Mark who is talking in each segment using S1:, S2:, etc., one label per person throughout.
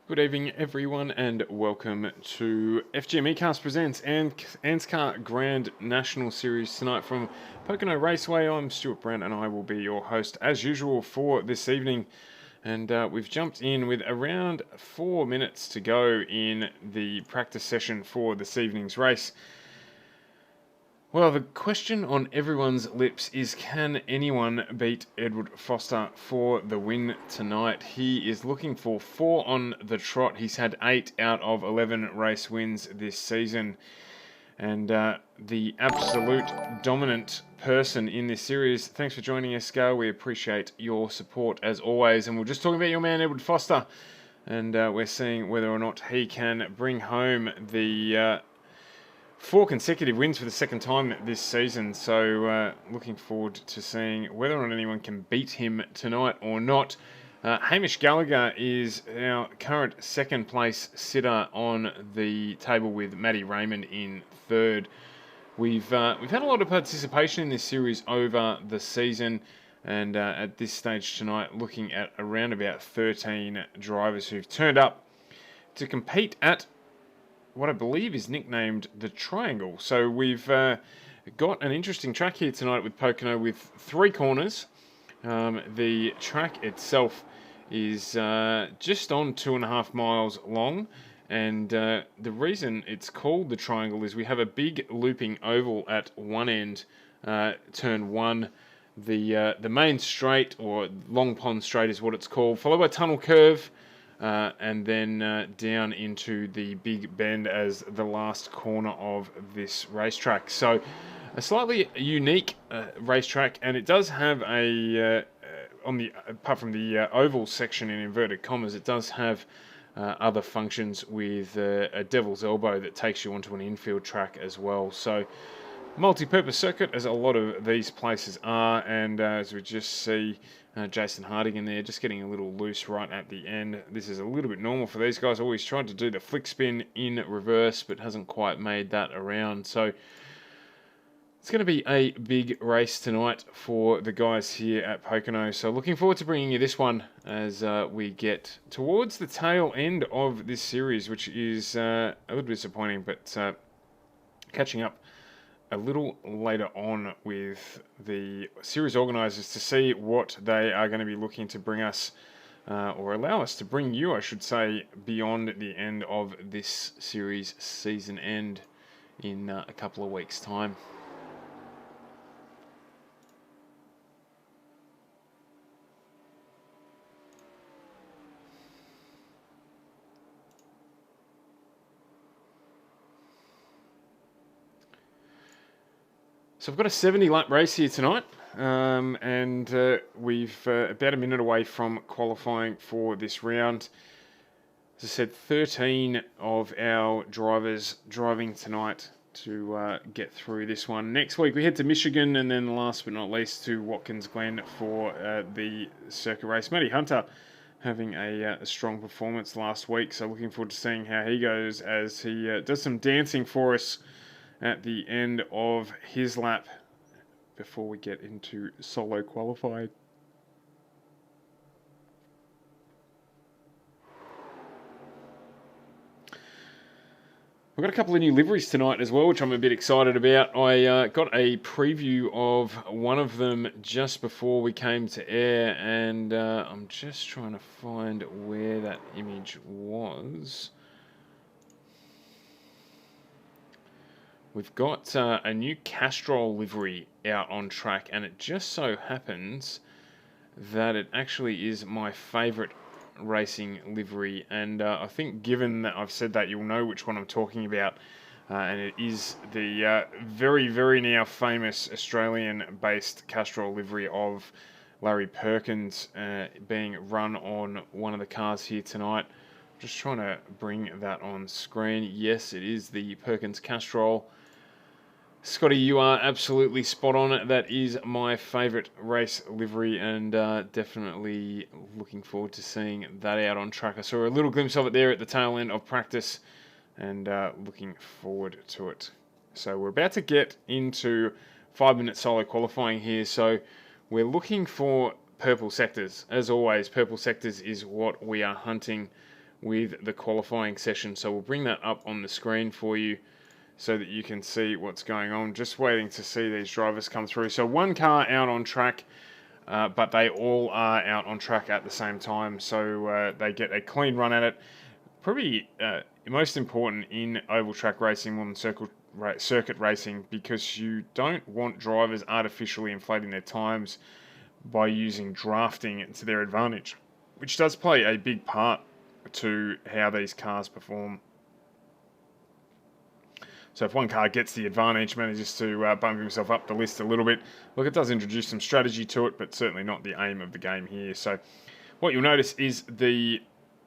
S1: Good evening, everyone, and welcome to FGM ECast presents ANZCAR Grand National Series tonight from Pocono Raceway. I'm Stuart Brent, and I will be your host as usual for this evening. And we've jumped in with around 4 minutes to go in the practice session for this evening's race. Well, the question on everyone's lips is, can anyone beat Edward Foster for the win tonight? He is looking for 4 on the trot. He's had 8 out of 11 race wins this season. And the absolute dominant person in this series. Thanks for joining us, Scale. We appreciate your support as always. And we're just talking about your man, Edward Foster. And we're seeing whether or not he can bring home the 4 consecutive wins for the second time this season, so looking forward to seeing whether or not anyone can beat him tonight or not. Hamish Gallagher is our current second place sitter on the table with Matty Raymond in third. We've had a lot of participation in this series over the season, and at this stage tonight looking at around about 13 drivers who've turned up to compete at what I believe is nicknamed the Triangle. So we've got an interesting track here tonight with Pocono with 3 corners. The track itself is just on 2.5 miles long, and the reason it's called the Triangle is we have a big looping oval at one end, turn 1. The main straight, or Long Pond Straight is what it's called, followed by Tunnel Curve, and then down into the Big Bend as the last corner of this racetrack. So a slightly unique racetrack, and it does have a, apart from the oval section in inverted commas, it does have other functions with a devil's elbow that takes you onto an infield track as well. So multi-purpose circuit, as a lot of these places are, and as we just see Jason Harding in there just getting a little loose right at the end. This is a little bit normal for these guys. Always tried to do the flick spin in reverse, but hasn't quite made that around. So it's going to be a big race tonight for the guys here at Pocono. So looking forward to bringing you this one as we get towards the tail end of this series, which is a little disappointing, but catching up a little later on with the series organisers to see what they are going to be looking to bring us, or allow us to bring you, I should say, beyond the end of this series season end in a couple of weeks' time. So I've got a 70-lap race here tonight, and we've about a minute away from qualifying for this round. As I said, 13 of our drivers driving tonight to get through this one. Next week we head to Michigan, and then last but not least to Watkins Glen for the circuit race. Matty Hunter having a strong performance last week, so looking forward to seeing how he goes as he does some dancing for us at the end of his lap before we get into solo qualifying. We've got a couple of new liveries tonight as well, which I'm a bit excited about. I got a preview of one of them just before we came to air, and I'm just trying to find where that image was. We've got a new Castrol livery out on track, and it just so happens that it actually is my favourite racing livery, and I think given that I've said that, you'll know which one I'm talking about, and it is the very, very now famous Australian-based Castrol livery of Larry Perkins being run on one of the cars here tonight. Just trying to bring that on screen. Yes, it is the Perkins Castrol. Scotty, you are absolutely spot on. That is my favourite race livery, and definitely looking forward to seeing that out on track. I saw a little glimpse of it there at the tail end of practice, and looking forward to it. So we're about to get into 5-minute solo qualifying here, so we're looking for purple sectors. As always, purple sectors is what we are hunting with the qualifying session. So we'll bring that up on the screen for you so that you can see what's going on. Just waiting to see these drivers come through. So one car out on track, but they all are out on track at the same time. So they get a clean run at it. Probably most important in oval track racing more than circuit racing, because you don't want drivers artificially inflating their times by using drafting to their advantage, which does play a big part to how these cars perform. So if one car gets the advantage, manages to bump himself up the list a little bit, look, it does introduce some strategy to it, but certainly not the aim of the game here. So what you'll notice is the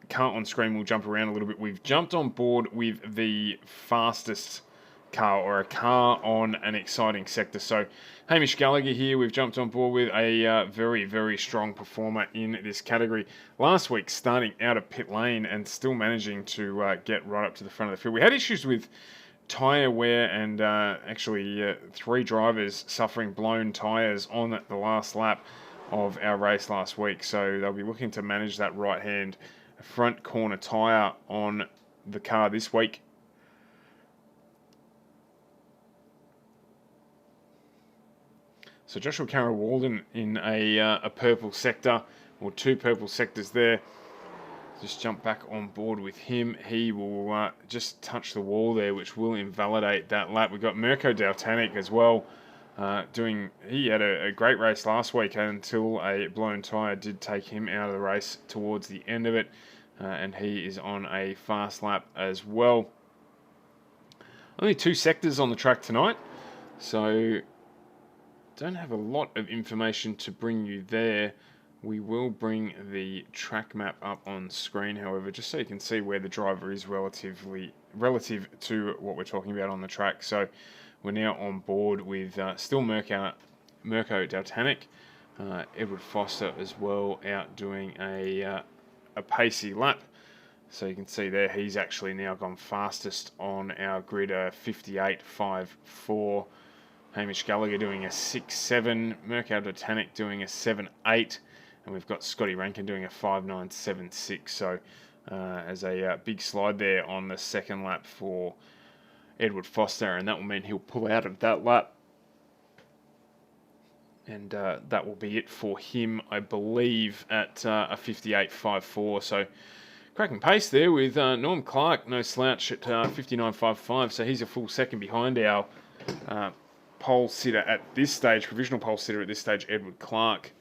S1: car on screen will jump around a little bit. We've jumped on board with the fastest car, or a car on an exciting sector. So Hamish Gallagher here, we've jumped on board with a very, very strong performer in this category. Last week, starting out of pit lane and still managing to get right up to the front of the field. We had issues with tyre wear and actually 3 drivers suffering blown tyres on the last lap of our race last week. So they'll be looking to manage that right-hand front corner tyre on the car this week. So Joshua Carroll-Walden in a purple sector, or 2 purple sectors there. Just jump back on board with him. He will just touch the wall there, which will invalidate that lap. We've got Mirko Daltanic as well. He had a great race last week until a blown tyre did take him out of the race towards the end of it. And he is on a fast lap as well. Only 2 sectors on the track tonight, so don't have a lot of information to bring you there. We will bring the track map up on screen, however, just so you can see where the driver is relative to what we're talking about on the track. So we're now on board with still Mirko Daltanic, Edward Foster as well, out doing a pacey lap. So you can see there he's actually now gone fastest on our grid, 58.54. Hamish Gallagher doing a 6.7, Mirko Daltanic doing a 7.8, and we've got Scotty Rankin doing a 5.976. So as a big slide there on the second lap for Edward Foster, and that will mean he'll pull out of that lap. And that will be it for him, I believe, at a 58.54. So cracking pace there with Norm Clark, no slouch, at 59.55. So he's a full second behind our pole sitter at this stage, provisional pole sitter at this stage, Edward Clark.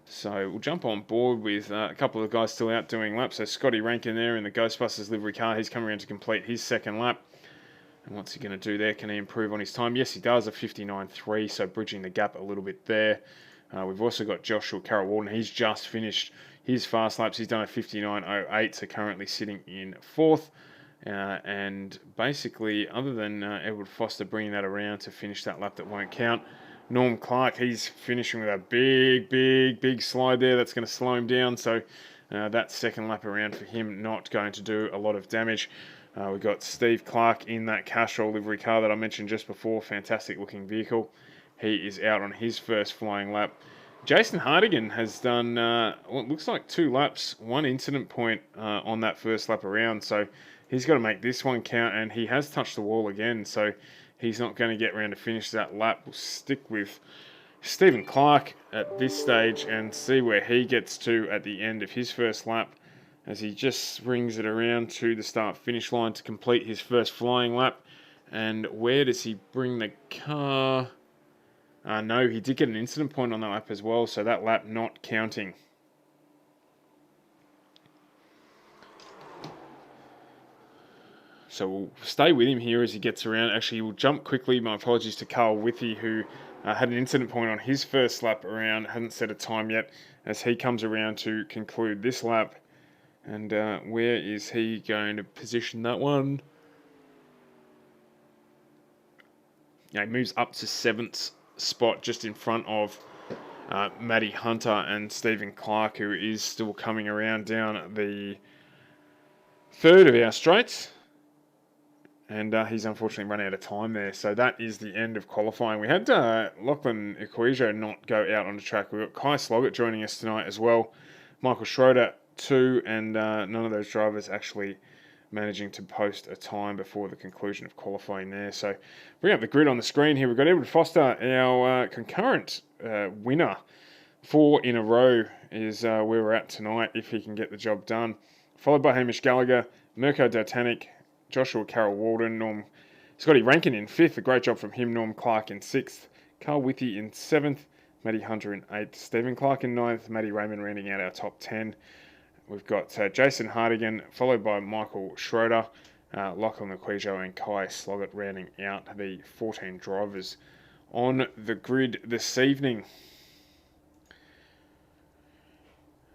S1: So we'll jump on board with a couple of guys still out doing laps. So Scotty Rankin there in the Ghostbusters livery car. He's coming around to complete his second lap. And what's he going to do there? Can he improve on his time? Yes, he does, a 59.3, so bridging the gap a little bit there. We've also got Joshua Carroll-Walden. He's just finished his fast laps. He's done a 59.08, so currently sitting in 4th. And basically, other than Edward Foster bringing that around to finish that lap that won't count, Norm Clark, he's finishing with a big slide there. That's going to slow him down. So that second lap around for him not going to do a lot of damage. We've got Steve Clark in that Castrol livery car that I mentioned just before. Fantastic looking vehicle. He is out on his first flying lap. Jason Hardigan has done what looks like 2 laps, 1 incident point on that first lap around. So he's got to make this one count, and he has touched the wall again. So he's not going to get around to finish that lap. We'll stick with Stephen Clark at this stage and see where he gets to at the end of his first lap, as he just brings it around to the start-finish line to complete his first flying lap. And where does he bring the car? No, he did get an incident point on that lap as well, so that lap not counting. So we'll stay with him here as he gets around. Actually, we'll jump quickly. My apologies to Carl Withy, who had an incident point on his first lap around. Hadn't set a time yet as he comes around to conclude this lap. And where is he going to position that one? Yeah, he moves up to 7th spot, just in front of Matty Hunter and Stephen Clark, who is still coming around down the 3rd of our straights. And he's unfortunately run out of time there. So that is the end of qualifying. We had Lachlan Equizio not go out on the track. We've got Kai Sloggett joining us tonight as well. Michael Schroeder 2, and none of those drivers actually managing to post a time before the conclusion of qualifying there. So bring up the grid on the screen here. We've got Edward Foster, our concurrent winner. 4 in a row is where we're at tonight, if he can get the job done. Followed by Hamish Gallagher, Mirko Dotanic, Joshua Carroll-Walden, Scotty Rankin in 5th, a great job from him. Norm Clark in 6th, Carl Withy in 7th, Matty Hunter in 8th, Stephen Clark in 9th, Matty Raymond rounding out our top 10. We've got Jason Hardigan, followed by Michael Schroeder, Lachlan Lequijo and Kai Sloggett rounding out the 14 drivers on the grid this evening.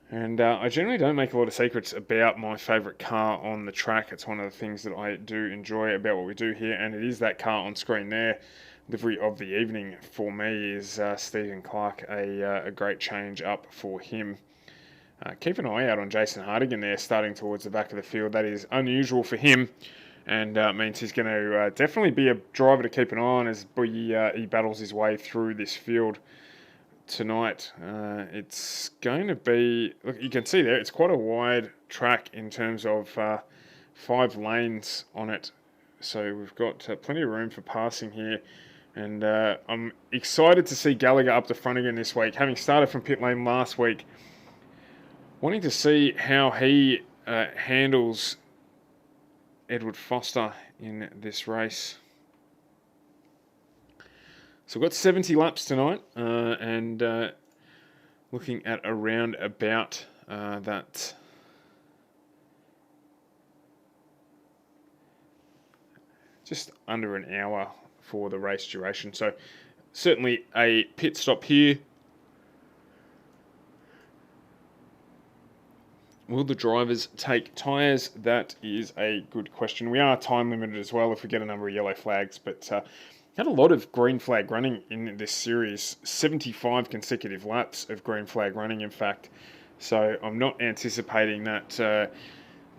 S1: And I generally don't make a lot of secrets about my favourite car on the track. It's one of the things that I do enjoy about what we do here, and it is that car on screen there. Livery of the evening for me is Stephen Clark, a great change up for him. Keep an eye out on Jason Hardigan there, starting towards the back of the field. That is unusual for him, and means he's going to definitely be a driver to keep an eye on as he battles his way through this field tonight. It's going to be, look, you can see there, it's quite a wide track in terms of 5 lanes on it. So we've got plenty of room for passing here. And I'm excited to see Gallagher up the front again this week, having started from pit lane last week. Wanting to see how he handles Edward Foster in this race. So we've got 70 laps tonight, and looking at around about that just under an hour for the race duration. So certainly a pit stop here. Will the drivers take tyres? That is a good question. We are time limited as well if we get a number of yellow flags, but had a lot of green flag running in this series. 75 consecutive laps of green flag running, in fact. So I'm not anticipating that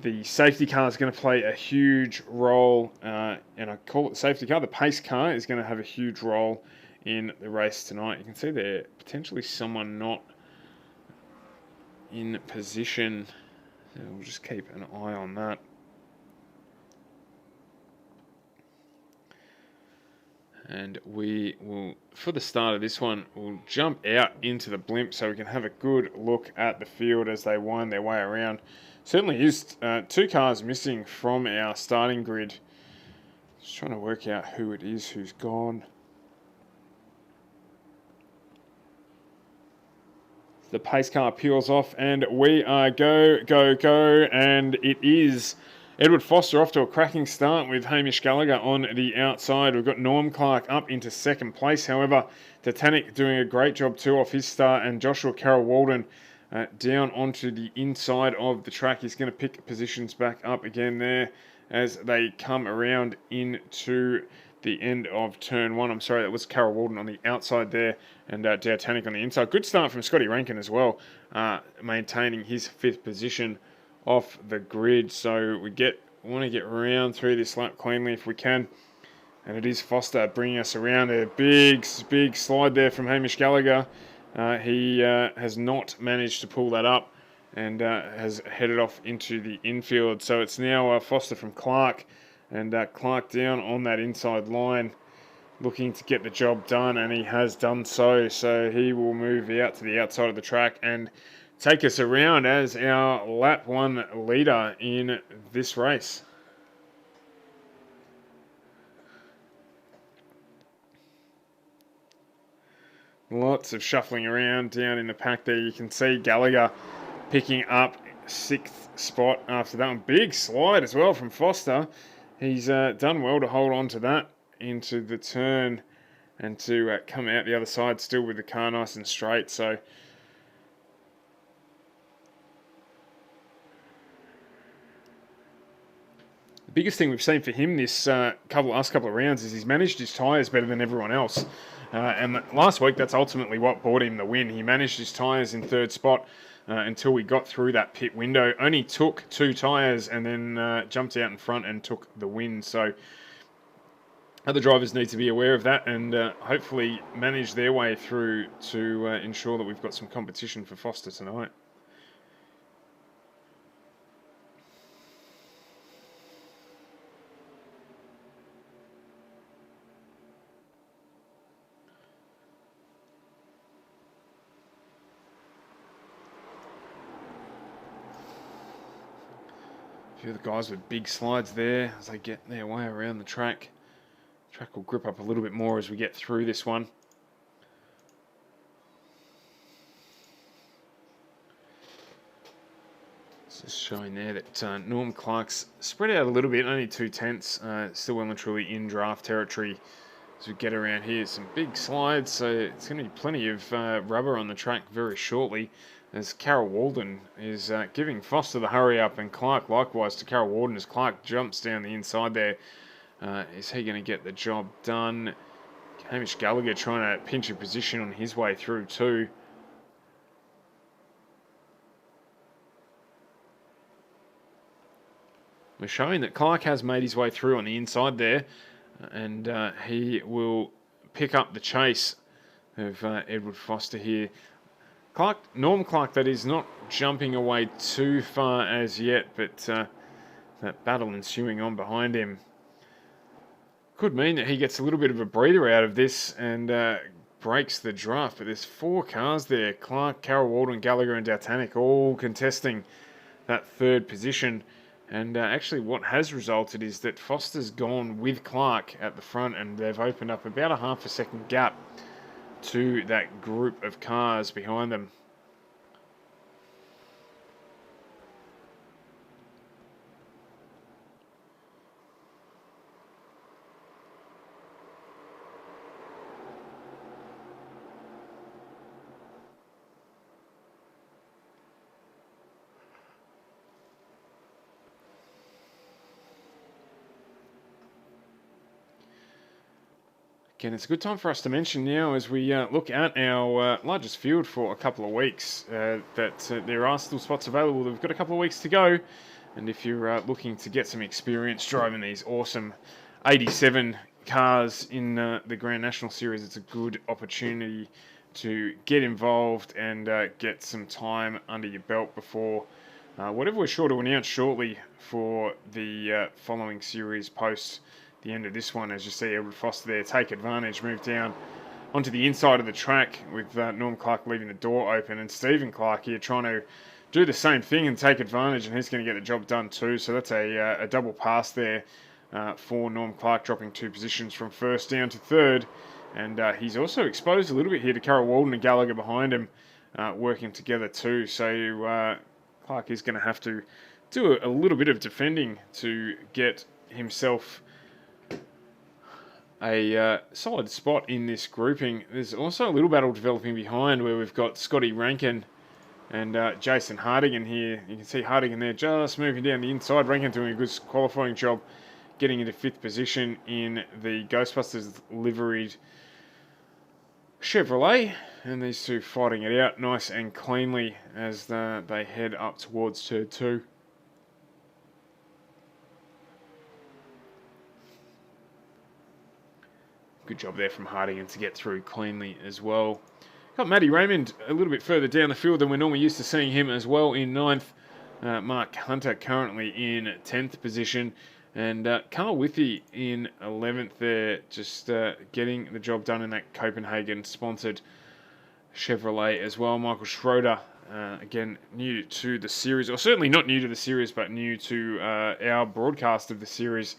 S1: the safety car is going to play a huge role, and I call it the safety car. The pace car is going to have a huge role in the race tonight. You can see there potentially someone not in position. So we'll just keep an eye on that. And we will, for the start of this one, we'll jump out into the blimp so we can have a good look at the field as they wind their way around. Certainly is 2 cars missing from our starting grid. Just trying to work out who it is who's gone. The pace car peels off and we are go, and it is Edward Foster off to a cracking start with Hamish Gallagher on the outside. We've got Norm Clark up into 2nd place. However, Titanic doing a great job too off his start, and Joshua Carroll-Walden down onto the inside of the track. He's going to pick positions back up again there as they come around into the end of turn 1. I'm sorry, that was Carroll-Walden on the outside there, and Dowtanic on the inside. Good start from Scotty Rankin as well, maintaining his 5th position off the grid. So we want to get around through this lap cleanly if we can, and it is Foster bringing us around. A big slide there from Hamish Gallagher. He has not managed to pull that up and has headed off into the infield. So it's now Foster from Clark, and Clark down on that inside line looking to get the job done, and he has done so. So he will move out to the outside of the track and take us around as our lap 1 leader in this race. Lots of shuffling around down in the pack there. You can see Gallagher picking up 6th spot after that one. Big slide as well from Foster. He's done well to hold on to that into the turn and to come out the other side still with the car nice and straight. So the biggest thing we've seen for him this last couple of rounds is he's managed his tyres better than everyone else. And last week, that's ultimately what brought him the win. He managed his tyres in 3rd spot until we got through that pit window. Only took 2 tyres and then jumped out in front and took the win. So other drivers need to be aware of that and hopefully manage their way through to ensure that we've got some competition for Foster tonight. few of the guys with big slides there as they get their way around the track. Track will grip up a little bit more as we get through this one. It's just showing there that Norm Clark's spread out a little bit, only 2/10, still well and truly in draft territory as we get around here. Some big slides, so it's going to be plenty of rubber on the track very shortly, as Carol Walden is giving Foster the hurry up, and Clark likewise to Carol Walden as Clark jumps down the inside there. Is he going to get the job done? Hamish Gallagher trying to pinch a position on his way through too. We're showing that Clark has made his way through on the inside there, and he will pick up the chase of Edward Foster here. Norm Clark, that is, not jumping away too far as yet, but that battle ensuing on behind him could mean that he gets a little bit of a breather out of this and breaks the draft. But there's 4 cars there. Clark, Carol Walden, Gallagher and Dautanic all contesting that 3rd position. And actually what has resulted is that Foster's gone with Clark at the front, and they've opened up about a half a second gap to that group of cars behind them. Again, it's a good time for us to mention now as we look at our largest field for a couple of weeks that there are still spots available. We've got a couple of weeks to go, and if you're looking to get some experience driving these awesome 87 cars in the Grand National Series, it's a good opportunity to get involved and get some time under your belt before whatever we're sure to announce shortly for the following series post the end of this one. As you see Edward Foster there take advantage, move down onto the inside of the track with Norm Clark leaving the door open, and Stephen Clark here trying to do the same thing and take advantage, and he's going to get the job done too. So that's a double pass there for Norm Clark, dropping 2 positions from 1st down to 3rd, and he's also exposed a little bit here to Carol Walden and Gallagher behind him working together too. So Clark is going to have to do a little bit of defending to get himself a solid spot in this grouping. There's also a little battle developing behind where we've got Scotty Rankin and Jason Hardigan here. You can see Hardigan there just moving down the inside. Rankin doing a good qualifying job, getting into 5th position in the Ghostbusters liveried Chevrolet, and these two fighting it out nice and cleanly as they head up towards turn 2. Good job there from Hardigan to get through cleanly as well. Got Matty Raymond a little bit further down the field than we're normally used to seeing him as well in 9th. Mark Hunter currently in 10th position. And Carl Withy in 11th there, just getting the job done in that Copenhagen-sponsored Chevrolet as well. Michael Schroeder, again, new to the series, or certainly not new to the series, but new to our broadcast of the series,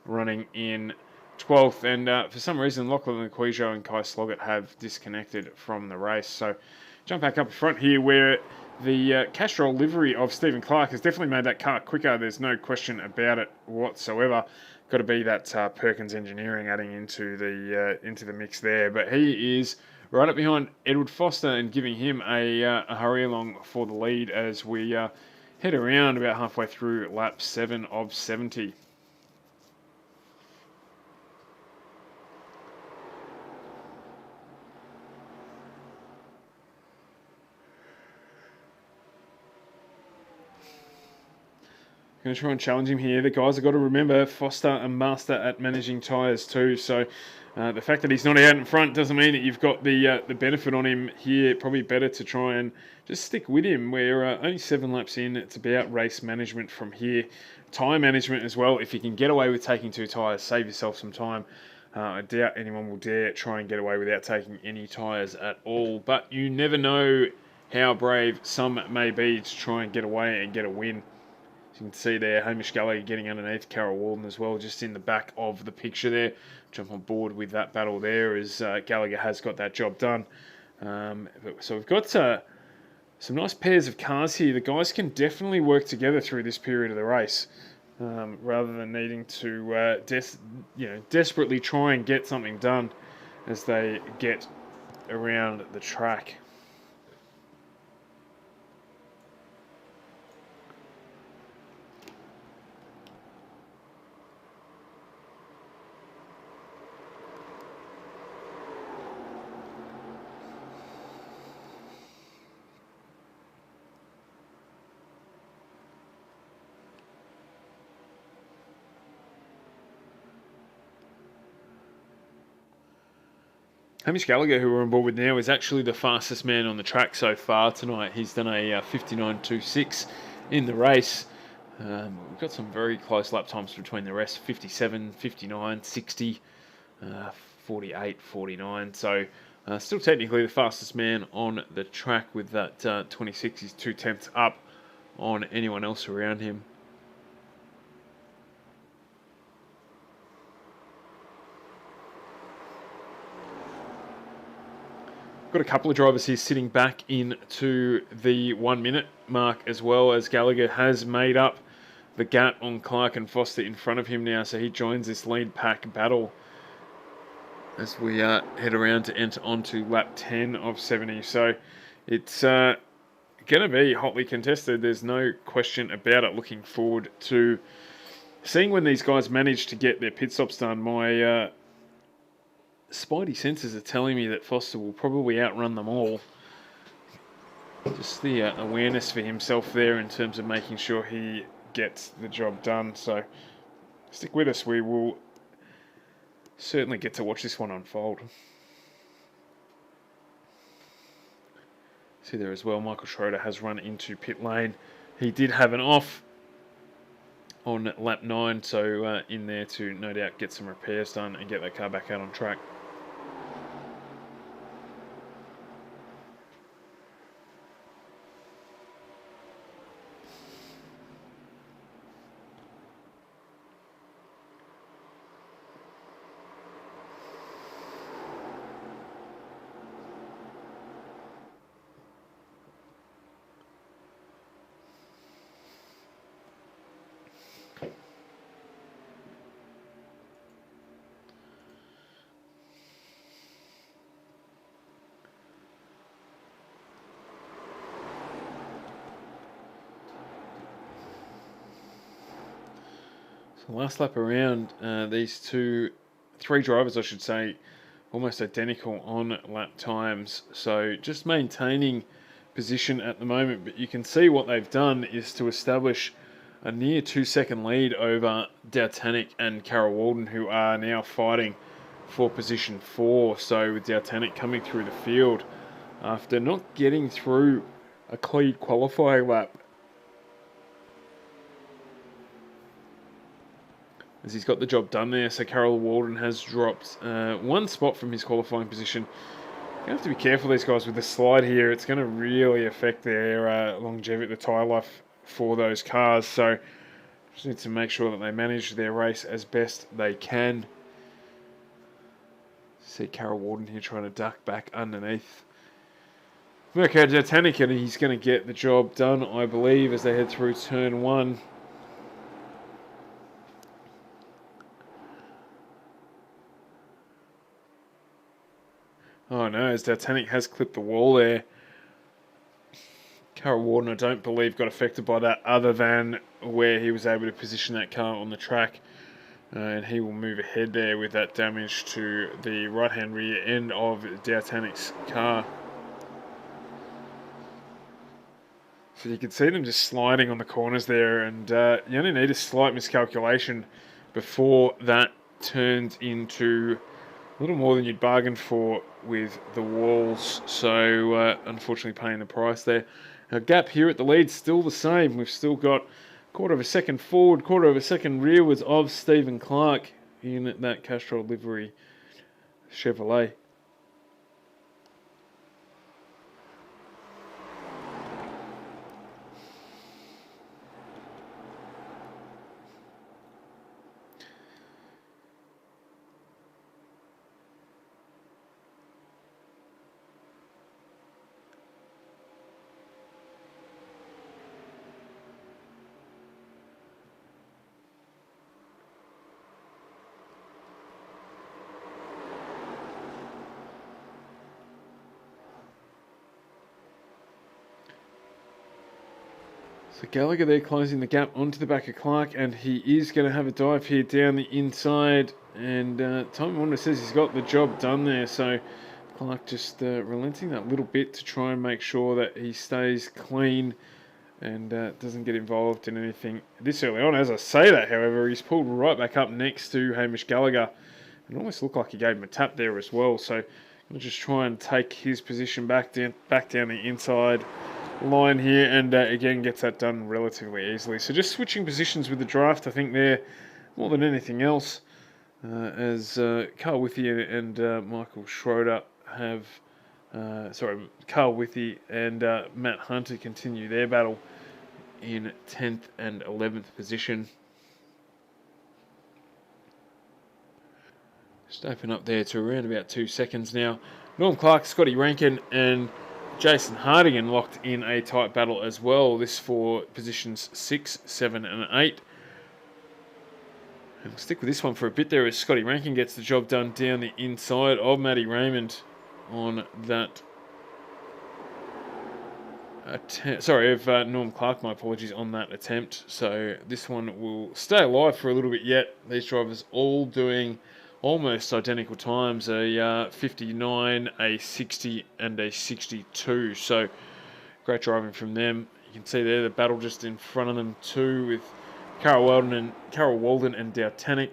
S1: running in 12th, and for some reason Lachlan Laquijo and Kai Sloggett have disconnected from the race. So jump back up front here where the Castrol livery of Stephen Clark has definitely made that car quicker. There's no question about it whatsoever. Got to be that Perkins Engineering adding into the mix there, but he is right up behind Edward Foster and giving him a hurry along for the lead as we head around about halfway through lap 7 of 70. Going to try and challenge him here. The guys have got to remember Foster a master at managing tyres too. So the fact that he's not out in front doesn't mean that you've got the benefit on him here. Probably better to try and just stick with him. We're only 7 laps in. It's about race management from here. Tyre management as well. If you can get away with taking 2 tyres, save yourself some time. I doubt anyone will dare try and get away without taking any tyres at all. But you never know how brave some may be to try and get away and get a win. As you can see there, Hamish Gallagher getting underneath Carol Walden as well, just in the back of the picture there. Jump on board with that battle there as Gallagher has got that job done. So we've got some nice pairs of cars here. The guys can definitely work together through this period of the race, rather than needing to desperately try and get something done as they get around the track. Hamish Gallagher, who we're on board with now, is actually the fastest man on the track so far tonight. He's done a 59.26 in the race. We've got some very close lap times between the rest, 57, 59, 60, 48, 49. So still technically the fastest man on the track with that 26. He's 2/10 up on anyone else around him. Got a couple of drivers here sitting back into the 1 minute mark, as well as Gallagher has made up the gap on Clark and Foster in front of him now, so he joins this lead pack battle as we head around to enter onto lap 10 of 70. So it's going to be hotly contested. There's no question about it. Looking forward to seeing when these guys manage to get their pit stops done. My spidey senses are telling me that Foster will probably outrun them all. Just the awareness for himself there in terms of making sure he gets the job done. So stick with us. We will certainly get to watch this one unfold. See there as well, Michael Schroeder has run into pit lane. He did have an off on lap 9, so in there to no doubt get some repairs done and get that car back out on track. So last lap around, these three drivers, I should say, almost identical on lap times. So just maintaining position at the moment. But you can see what they've done is to establish a near 2-second lead over Dautanic and Carol Walden, who are now fighting for position 4. So with Dautanic coming through the field after not getting through a clean qualifying lap, as he's got the job done there. So Carol Walden has dropped 1 spot from his qualifying position. You have to be careful, these guys, with the slide here. It's going to really affect their longevity, the tyre life for those cars. So just need to make sure that they manage their race as best they can. See Carol Walden here trying to duck back underneath Mirko Dautanic, and he's going to get the job done, I believe, as they head through turn 1. Oh no, as Dautanic has clipped the wall there. Carol Walden, I don't believe, got affected by that, other than where he was able to position that car on the track. And he will move ahead there with that damage to the right-hand rear end of Dautanic's car. So you can see them just sliding on the corners there, and you only need a slight miscalculation before that turns into a little more than you'd bargained for with the walls. So unfortunately paying the price there. Our gap here at the lead still the same. We've still got 1/4 of a second forward, 1/4 of a second rearwards of Stephen Clark in that Castrol livery Chevrolet. So Gallagher there closing the gap onto the back of Clark, and he is going to have a dive here down the inside. And Tommy Wonder says he's got the job done there. So Clark just relenting that little bit to try and make sure that he stays clean and doesn't get involved in anything this early on. As I say that, however, he's pulled right back up next to Hamish Gallagher. It almost looked like he gave him a tap there as well. So I'll just try and take his position back down the inside line here, and again gets that done relatively easily. So just switching positions with the draft, I think there more than anything else, as Carl Withy and Michael Schroeder have Carl Withy and Matt Hunter continue their battle in 10th and 11th position. Just open up there to around about 2 seconds now. Norm Clark, Scotty Rankin and Jason Hardigan locked in a tight battle as well. This for positions 6, 7 and 8. And we'll stick with this one for a bit there as Scotty Rankin gets the job done down the inside of Matty Raymond on that Norm Clark, my apologies, on that attempt. So this one will stay alive for a little bit yet. These drivers all doing almost identical times, a 59, a 60 and a 62. So great driving from them. You can see there the battle just in front of them too, with Carol Walden and Dowtanic.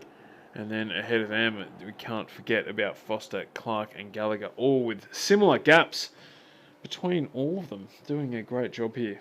S1: And then ahead of them, we can't forget about Foster, Clark and Gallagher, all with similar gaps between all of them, doing a great job here.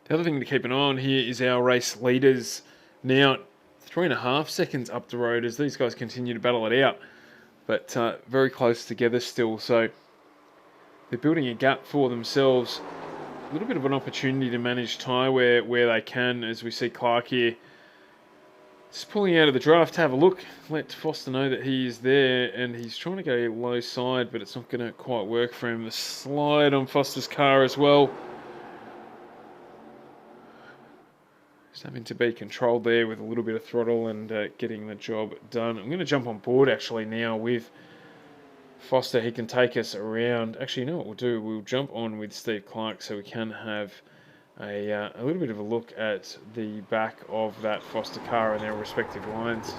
S1: The other thing to keep an eye on here is our race leaders. Now 3.5 seconds up the road as these guys continue to battle it out, but very close together still. So they're building a gap for themselves. A little bit of an opportunity to manage tyre where they can, as we see Clark here just pulling out of the draft to have a look. Let Foster know that he is there, and he's trying to go low side, but it's not going to quite work for him. The slide on Foster's car as well. Just having to be controlled there with a little bit of throttle and getting the job done. I'm going to jump on board actually now with Foster. He can take us around. Actually, you know what we'll do? We'll jump on with Steve Clark so we can have a little bit of a look at the back of that Foster car and their respective lines.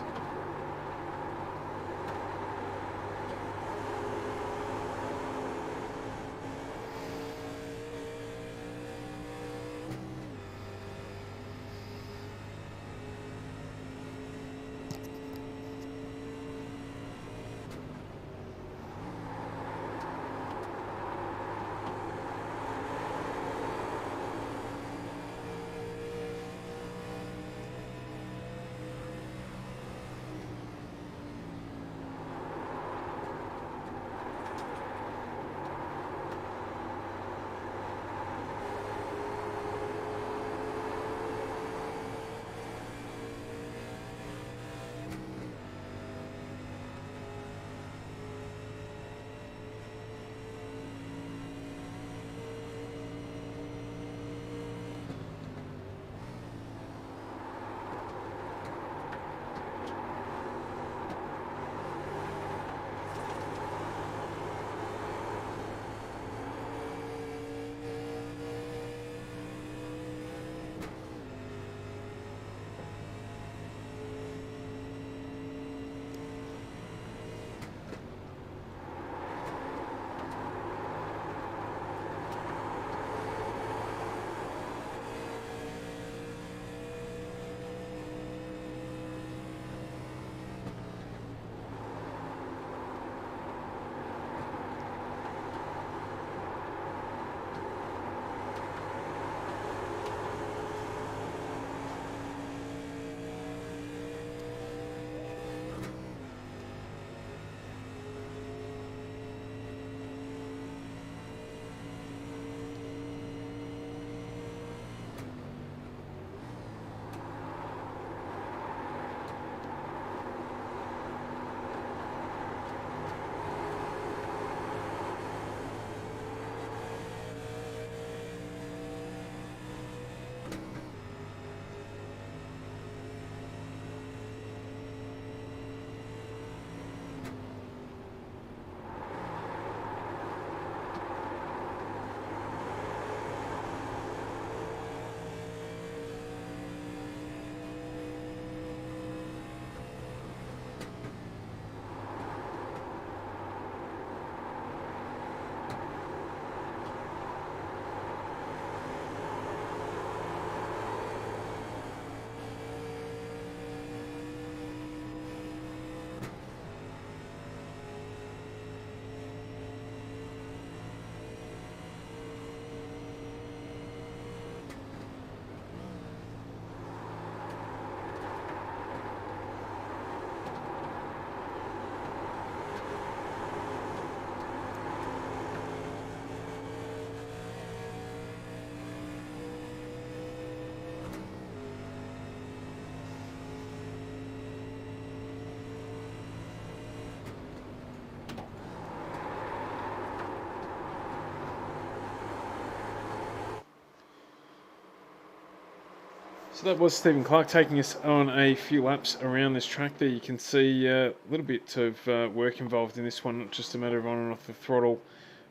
S1: So that was Stephen Clark taking us on a few laps around this track there. You can see a little bit of work involved in this one, not just a matter of on and off the throttle,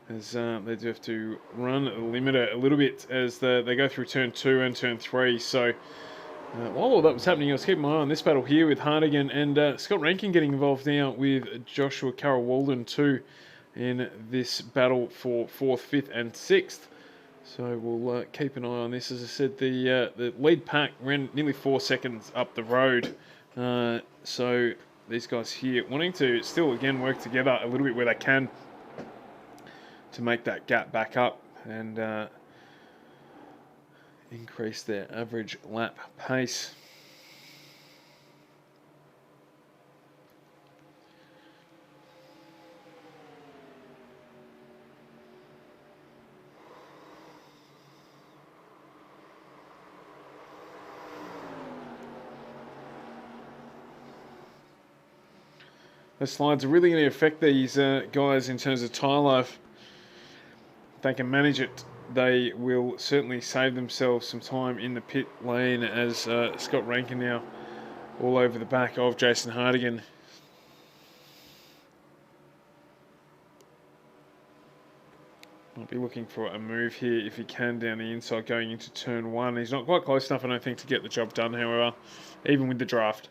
S1: as they do have to run the limiter a little bit as they go through turn 2 and turn 3. So while all that was happening, I was keeping my eye on this battle here with Hardigan and Scott Rankin getting involved now with Joshua Carroll-Walden too in this battle for 4th, 5th and 6th. So we'll keep an eye on this. As I said, the lead pack ran nearly 4 seconds up the road. So these guys here wanting to still, again, work together a little bit where they can to make that gap back up and increase their average lap pace. The slides are really going to affect these guys in terms of tyre life. If they can manage it, they will certainly save themselves some time in the pit lane as Scott Rankin now all over the back of Jason Hardigan. Might be looking for a move here if he can down the inside going into turn 1. He's not quite close enough, I don't think, to get the job done, however, even with the draft.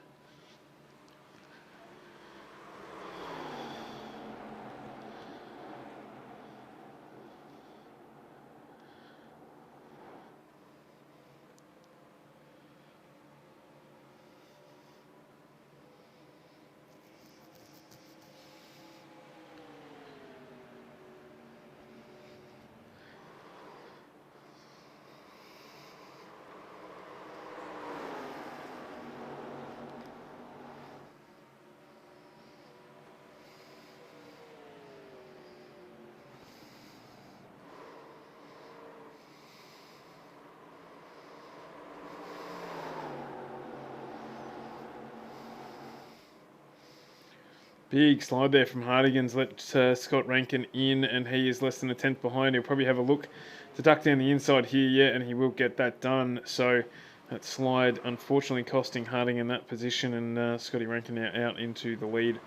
S1: Big slide there from Hardigan's let Scott Rankin in, and he is less than a tenth behind. He'll probably have a look to duck down the inside here, yeah, and he will get that done. So that slide unfortunately costing Hardigan that position, and Scotty Rankin now out into the lead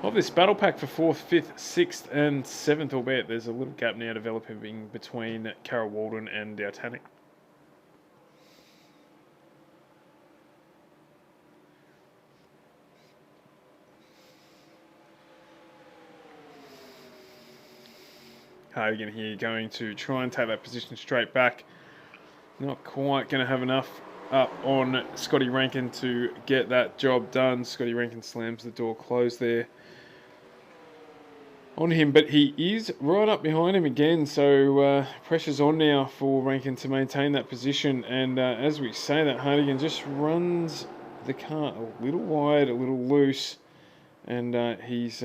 S1: of this battle pack for 4th, 5th, 6th and 7th, albeit there's a little gap now developing between Carroll-Walden and Titanic. Hardigan here going to try and take that position straight back. Not quite going to have enough up on Scotty Rankin to get that job done. Scotty Rankin slams the door closed there on him, but he is right up behind him again, so pressure's on now for Rankin to maintain that position, and as we say that, Hardigan just runs the car a little wide, a little loose, and he's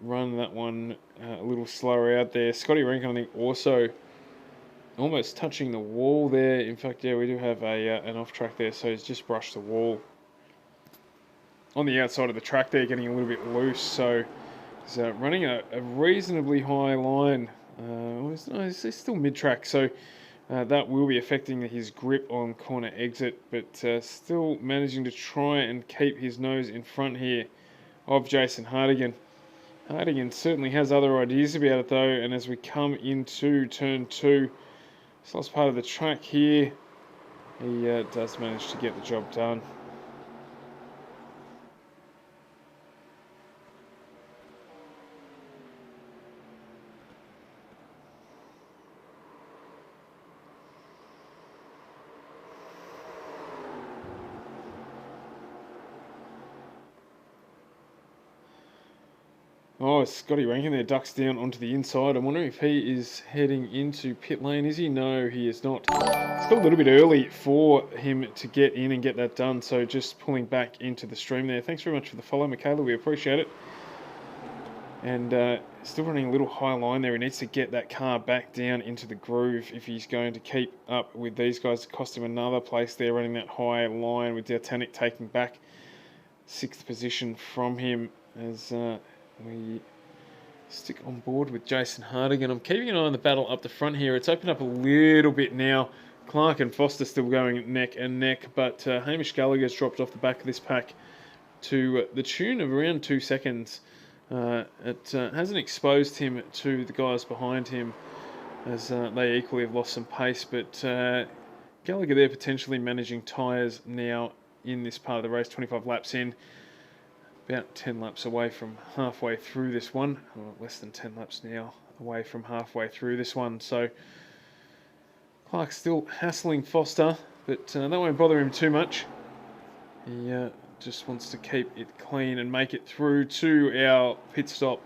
S1: run that one a little slower out there. Scotty Rankin, I think, also almost touching the wall there. In fact, yeah, we do have an off track there, so he's just brushed the wall on the outside of the track there, getting a little bit loose. So he's running a reasonably high line. He's still mid-track, so that will be affecting his grip on corner exit, but still managing to try and keep his nose in front here of Jason Hardigan. Hardigan certainly has other ideas about it though, and as we come into turn 2, this last part of the track here, he does manage to get the job done. Oh, Scotty Rankin there ducks down onto the inside. I'm wondering if he is heading into pit lane. Is he? No, he is not. It's still a little bit early for him to get in and get that done, so just pulling back into the stream there. Thanks very much for the follow, Michaela. We appreciate it. And still running a little high line there. He needs to get that car back down into the groove if he's going to keep up with these guys. It cost him another place there, running that high line with Titanic taking back 6th position from him as we stick on board with Jason Hardigan. I'm keeping an eye on the battle up the front here. It's opened up a little bit now Clark and Foster still going neck and neck, but Hamish Gallagher's dropped off the back of this pack to the tune of around 2 seconds. It hasn't exposed him to the guys behind him, as they equally have lost some pace, but Gallagher there potentially managing tyres now in this part of the race, 25 laps in, about 10 laps away from halfway through this one, or less than 10 laps now away from halfway through this one. So Clark's still hassling Foster, but that won't bother him too much. He just wants to keep it clean and make it through to our pit stop.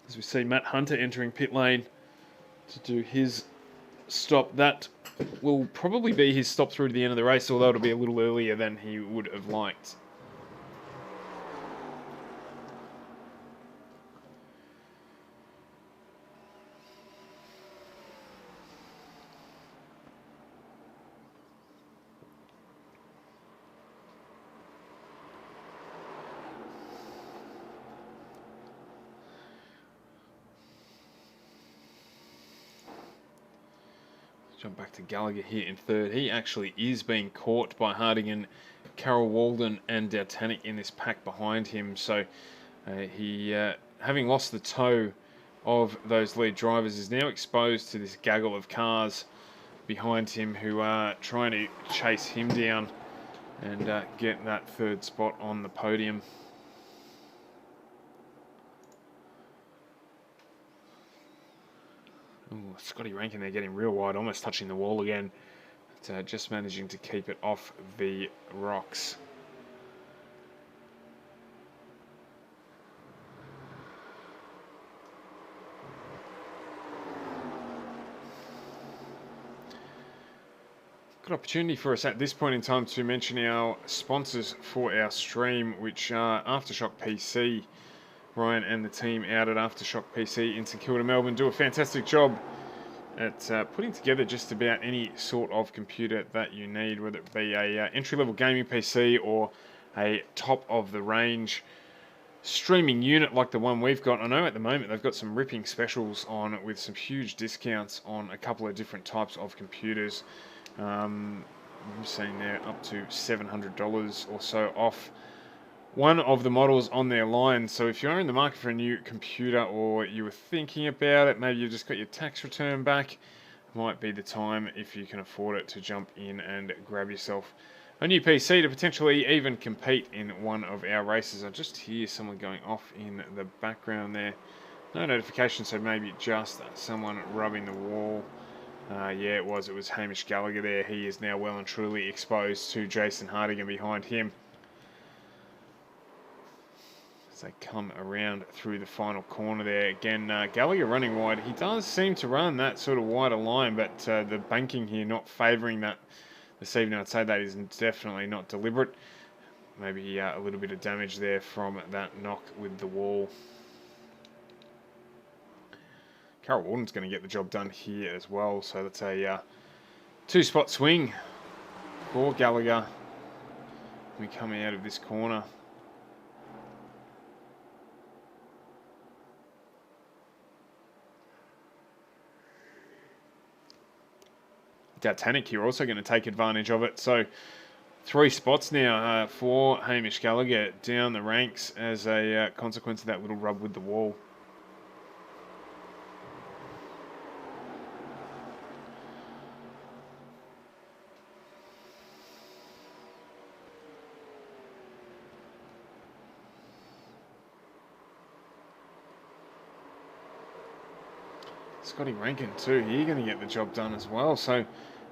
S1: As we see Matt Hunter entering pit lane to do his stop. That will probably be his stop through to the end of the race, although it'll be a little earlier than he would have liked. Jump back to Gallagher here in third. He actually is being caught by Hardigan, Carol Walden and Dautanic in this pack behind him. So he, having lost the toe of those lead drivers, is now exposed to this gaggle of cars behind him who are trying to chase him down and get that third spot on the podium. Ooh, Scotty Rankin there getting real wide, almost touching the wall again. But, just managing to keep it off the rocks. Good opportunity for us at this point in time to mention our sponsors for our stream, which are AFTERSHOCK PC. Ryan and the team out at AFTERSHOCK PC in St Kilda, Melbourne, do a fantastic job at putting together just about any sort of computer that you need, whether it be a entry-level gaming PC or a top-of-the-range streaming unit like the one we've got. I know at the moment they've got some ripping specials on with some huge discounts on a couple of different types of computers. I'm seeing there up to $700 or so off one of the models on their line. So if you're in the market for a new computer, or you were thinking about it, maybe you've just got your tax return back, might be the time, if you can afford it, to jump in and grab yourself a new PC to potentially even compete in one of our races. I just hear someone going off in the background there. No notification, so maybe just someone rubbing the wall. Yeah, it was Hamish Gallagher there. He is now well and truly exposed to Jason Hardigan behind him. As they come around through the final corner there. Again, Gallagher running wide. He does seem to run that sort of wider line, but the banking here not favouring that this evening. I'd say that is definitely not deliberate. Maybe a little bit of damage there from that knock with the wall. Carol Walden's going to get the job done here as well. So that's a two-spot swing for Gallagher. We coming out of this corner. Dautanic here also going to take advantage of it. So 3 spots now for Hamish Gallagher down the ranks as a consequence of that little rub with the wall. Scotty Rankin too, he's going to get the job done as well. So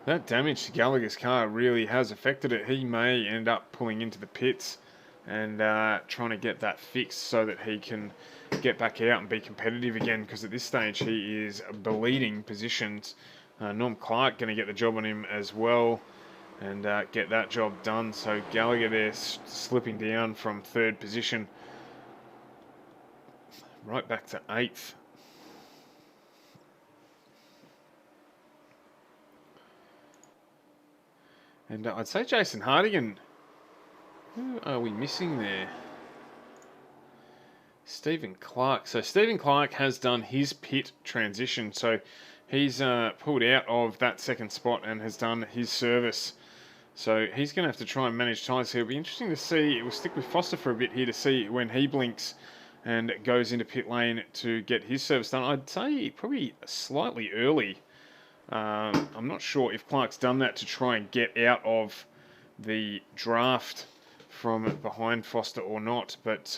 S1: that damage to Gallagher's car really has affected it. He may end up pulling into the pits and trying to get that fixed so that he can get back out and be competitive again, because at this stage he is bleeding positions. Norm Clark going to get the job on him as well and get that job done. So Gallagher there slipping down from 3rd position right back to 8th. And I'd say Jason Hardigan. Who are we missing there? Stephen Clark. So Stephen Clark has done his pit transition. So he's pulled out of that second spot and has done his service. So he's going to have to try and manage tyres here. It'll be interesting to see. We'll stick with Foster for a bit here to see when he blinks and goes into pit lane to get his service done. I'd say probably slightly early. I'm not sure if Clark's done that to try and get out of the draft from behind Foster or not, but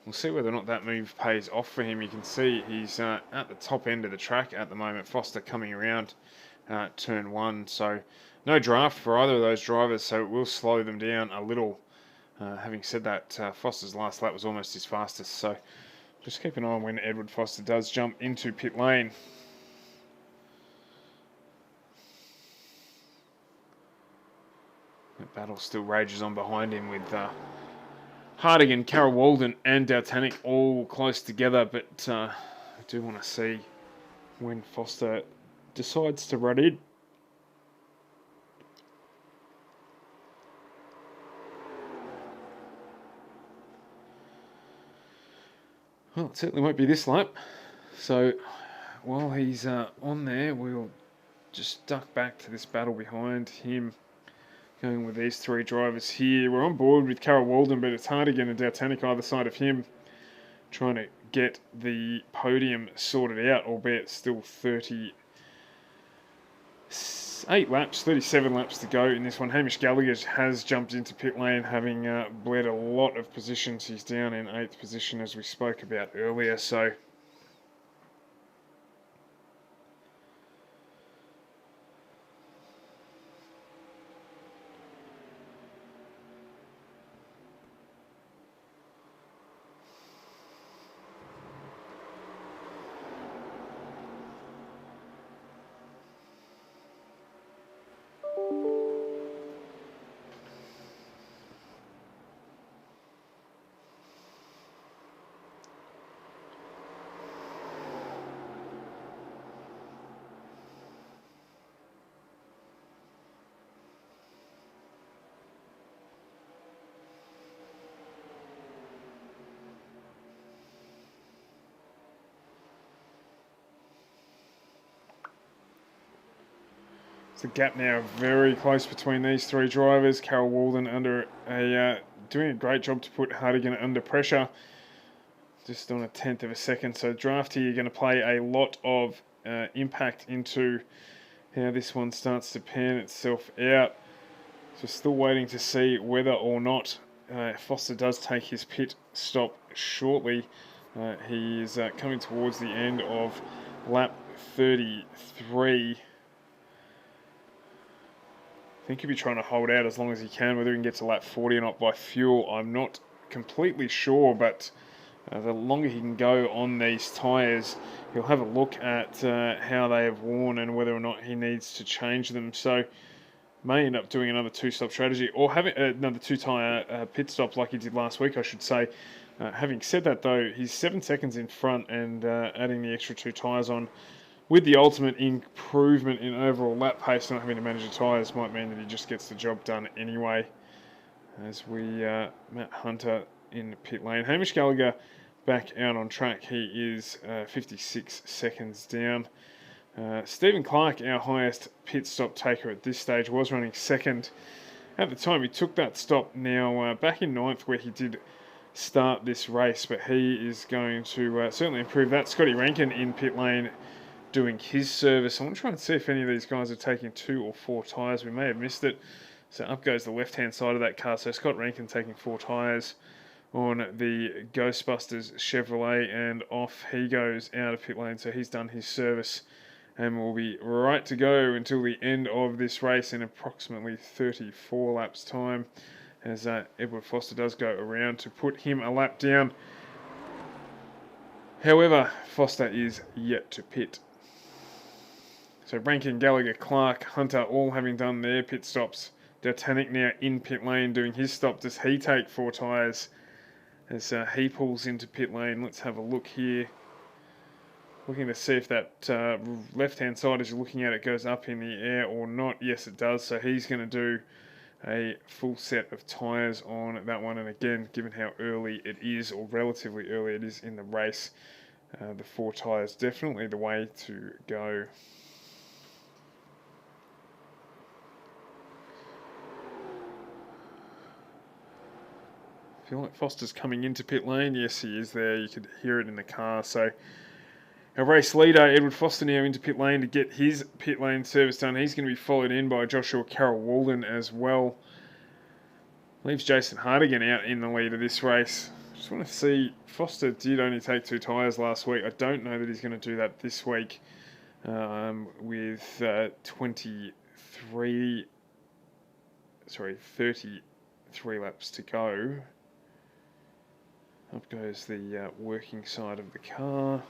S1: we'll see whether or not that move pays off for him. You can see he's at the top end of the track at the moment. Foster coming around turn 1, so no draft for either of those drivers, so it will slow them down a little. Having said that, Foster's last lap was almost his fastest, so just keep an eye on when Edward Foster does jump into pit lane. The battle still rages on behind him with Hardigan, Carol Walden and Dautanic all close together, but I do want to see when Foster decides to run in. Well, it certainly won't be this lap. So while he's on there, we'll just duck back to this battle behind him. Going with these three drivers here. We're on board with Carol Walden, but it's Hardigan and Dautanic either side of him, trying to get the podium sorted out, albeit still 38 laps, 37 laps to go in this one. Hamish Gallagher has jumped into pit lane, having bled a lot of positions. He's down in 8th position, as we spoke about earlier, so the gap now very close between these three drivers. Carol Walden doing a great job to put Hardigan under pressure, just on 1/10 of a second. So draft here, you're going to play a lot of impact into how this one starts to pan itself out. So still waiting to see whether or not Foster does take his pit stop shortly. He is coming towards the end of lap 33. I think he'll be trying to hold out as long as he can. Whether he can get to lap 40 or not by fuel, I'm not completely sure, but the longer he can go on these tyres, he'll have a look at how they have worn and whether or not he needs to change them. So may end up doing another 2-stop strategy, or having another 2-tyre pit stop like he did last week, I should say. Having said that, though, he's 7 seconds in front, and adding the extra 2 tyres on with the ultimate improvement in overall lap pace, not having to manage the tyres, might mean that he just gets the job done anyway. As we Matt Hunter in pit lane. Hamish Gallagher back out on track. He is 56 seconds down. Stephen Clark, our highest pit stop taker at this stage, was running second at the time he took that stop. Now back in 9th, where he did start this race, but he is going to certainly improve that. Scotty Rankin in pit lane doing his service. I want to try and see if any of these guys are taking 2 or 4 tyres. We may have missed it. So up goes the left-hand side of that car. So Scott Rankin taking 4 tyres on the Ghostbusters Chevrolet, and off he goes out of pit lane. So he's done his service and will be right to go until the end of this race in approximately 34 laps time, as Edward Foster does go around to put him a lap down. However, Foster is yet to pit. So Rankin, Gallagher, Clark, Hunter all having done their pit stops. Dautanic now in pit lane doing his stop. Does he take 4 tyres as he pulls into pit lane? Let's have a look here. Looking to see if that left-hand side, as you're looking at it, goes up in the air or not. Yes, it does. So he's going to do a full set of tyres on that one. And again, given how early it is, or relatively early it is in the race, the 4 tyres definitely the way to go. I feel like Foster's coming into pit lane. Yes, he is there. You could hear it in the car. So our race leader, Edward Foster, now into pit lane to get his pit lane service done. He's going to be followed in by Joshua Carroll-Walden as well. Leaves Jason Hardigan out in the lead of this race. Just want to see, Foster did only take 2 tyres last week. I don't know that he's going to do that this week with 33 laps to go. Up goes the working side of the car.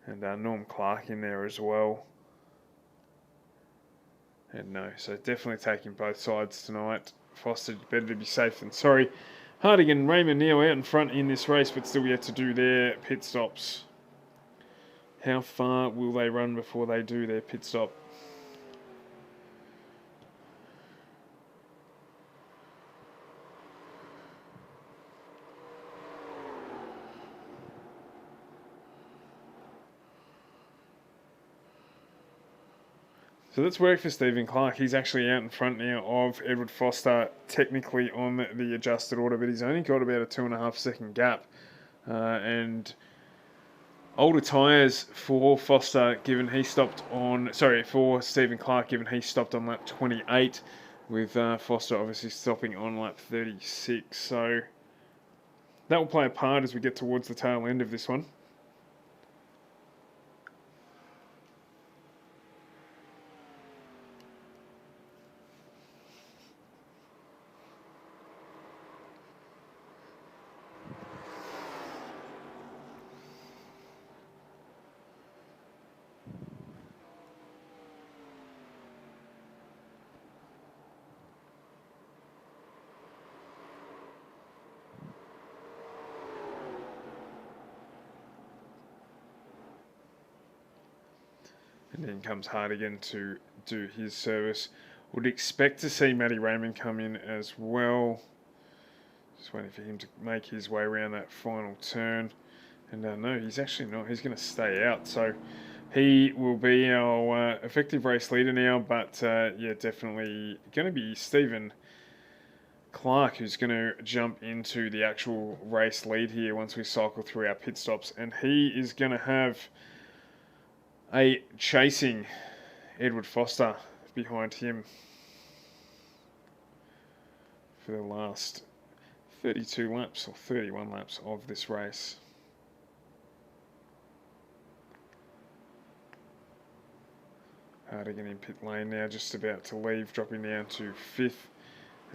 S1: And Norm Clark in there as well. And no, so definitely taking both sides tonight. Foster, better to be safe than sorry. Hardigan, Raymond Neal out in front in this race, but still yet to do their pit stops. How far will they run before they do their pit stop? So that's work for Stephen Clark. He's actually out in front now of Edward Foster, technically on the adjusted order, but he's only got about a 2.5 second gap. And older tyres for Foster, given he stopped on, for Stephen Clark, given he stopped on lap 28, with Foster obviously stopping on lap 36. So that will play a part as we get towards the tail end of this one. And then comes Hardigan to do his service. Would expect to see Matty Raymond come in as well. Just waiting for him to make his way around that final turn. And no, he's actually not. He's going to stay out. So he will be our effective race leader now. But yeah, definitely going to be Stephen Clark who's going to jump into the actual race lead here once we cycle through our pit stops. And he is going to have a chasing Edward Foster behind him for the last 32 laps or 31 laps of this race. Hardigan in pit lane now, just about to leave, dropping down to 5th,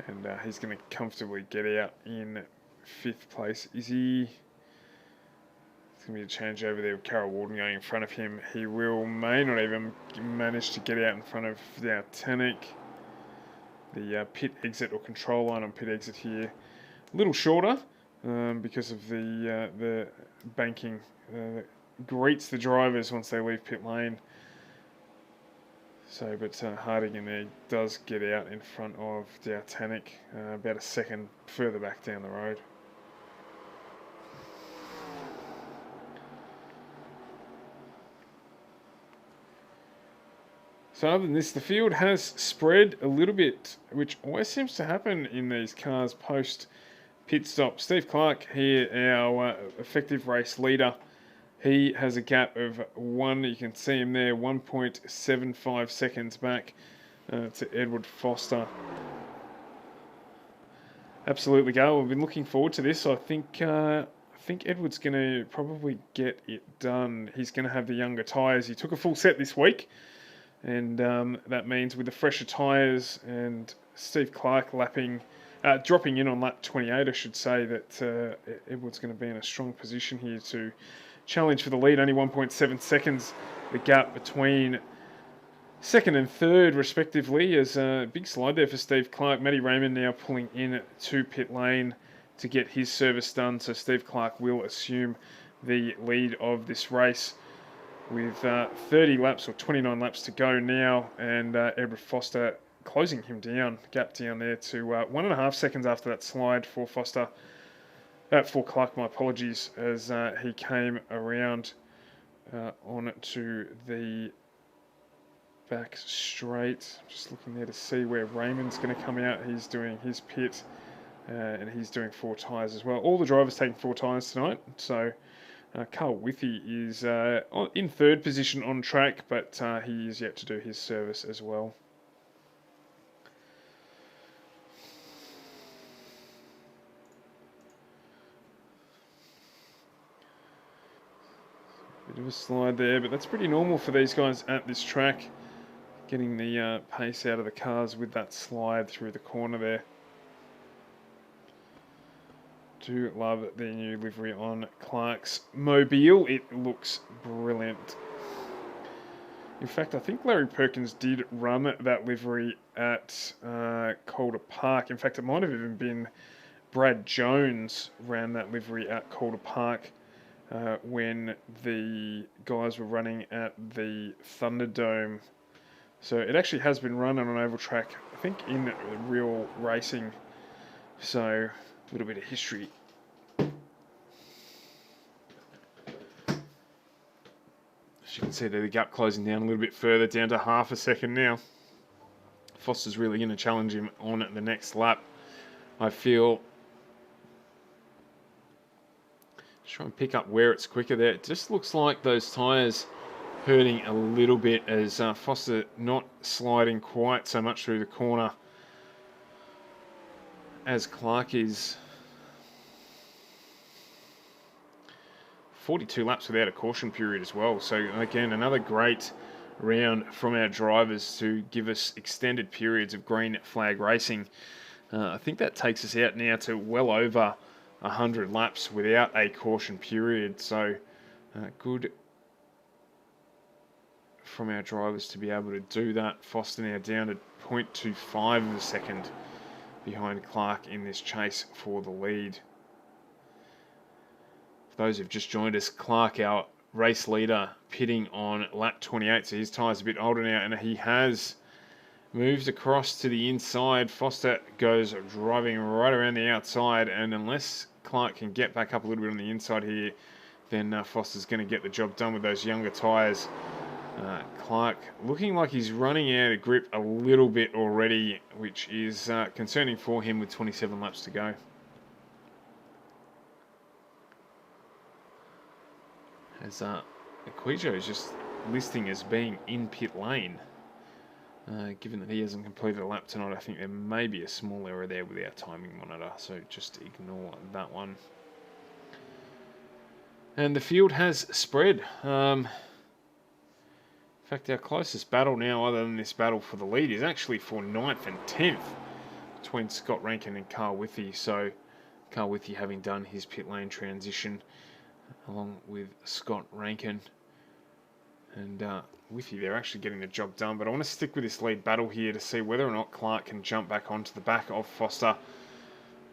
S1: and he's going to comfortably get out in 5th place. Is he? It's going to be a change over there with Carroll-Walden going in front of him. He may not even manage to get out in front of our Tannic. The pit exit or control line on pit exit here, a little shorter because of the banking greets the drivers once they leave pit lane. So, but Hardigan there does get out in front of our Tannic, about a second further back down the road. So other than this, the field has spread a little bit, which always seems to happen in these cars post pit stop. Steve Clark here, our effective race leader, he has a gap of 1, you can see him there, 1.75 seconds back to Edward Foster. Absolutely go. We've been looking forward to this. I think Edward's going to probably get it done. He's going to have the younger tyres. He took a full set this week. And that means with the fresher tyres and Steve Clark dropping in on lap 28, I should say, that Edward's going to be in a strong position here to challenge for the lead. Only 1.7 seconds the gap between second and third, respectively, as a big slide there for Steve Clark. Matty Raymond now pulling in to pit lane to get his service done. So Steve Clark will assume the lead of this race with 30 laps or 29 laps to go now, and Edward Foster closing him down, gap down there to 1.5 seconds after that slide for Foster. For Clark, my apologies, as he came around onto the back straight. Just looking there to see where Raymond's going to come out. He's doing his pit, and he's doing 4 tyres as well. All the drivers taking 4 tyres tonight. So Carl Withy is in 3rd position on track, but he is yet to do his service as well. Bit of a slide there, but that's pretty normal for these guys at this track. Getting the pace out of the cars with that slide through the corner there. Do love the new livery on Clark's mobile. It looks brilliant. In fact, I think Larry Perkins did run that livery at Calder Park. In fact, it might have even been Brad Jones ran that livery at Calder Park when the guys were running at the Thunderdome. So it actually has been run on an oval track, I think, in real racing. So a little bit of history. As you can see there, the gap closing down a little bit further, down to 0.5 seconds now. Foster's really going to challenge him on the next lap, I feel. Just try and pick up where it's quicker there. It just looks like those tyres hurting a little bit as Foster not sliding quite so much through the corner as Clark is. 42 laps without a caution period as well. So again, another great round from our drivers to give us extended periods of green flag racing. I think that takes us out now to well over 100 laps without a caution period. So good from our drivers to be able to do that. Foster now down to 0.25 of a second behind Clark in this chase for the lead. For those who've just joined us, Clark, our race leader, pitting on lap 28, so his tyre's a bit older now, and he has moved across to the inside. Foster goes driving right around the outside, and unless Clark can get back up a little bit on the inside here, then Foster's going to get the job done with those younger tyres. Clark looking like he's running out of grip a little bit already, which is concerning for him with 27 laps to go. As Equijo is just listing as being in pit lane. Given that he hasn't completed a lap tonight, I think there may be a small error there with our timing monitor, so just ignore that one. And the field has spread. In fact, our closest battle now, other than this battle for the lead, is actually for 9th and 10th between Scott Rankin and Carl Withy. So Carl Withy having done his pit lane transition along with Scott Rankin. And Withy, they're actually getting the job done. But I want to stick with this lead battle here to see whether or not Clark can jump back onto the back of Foster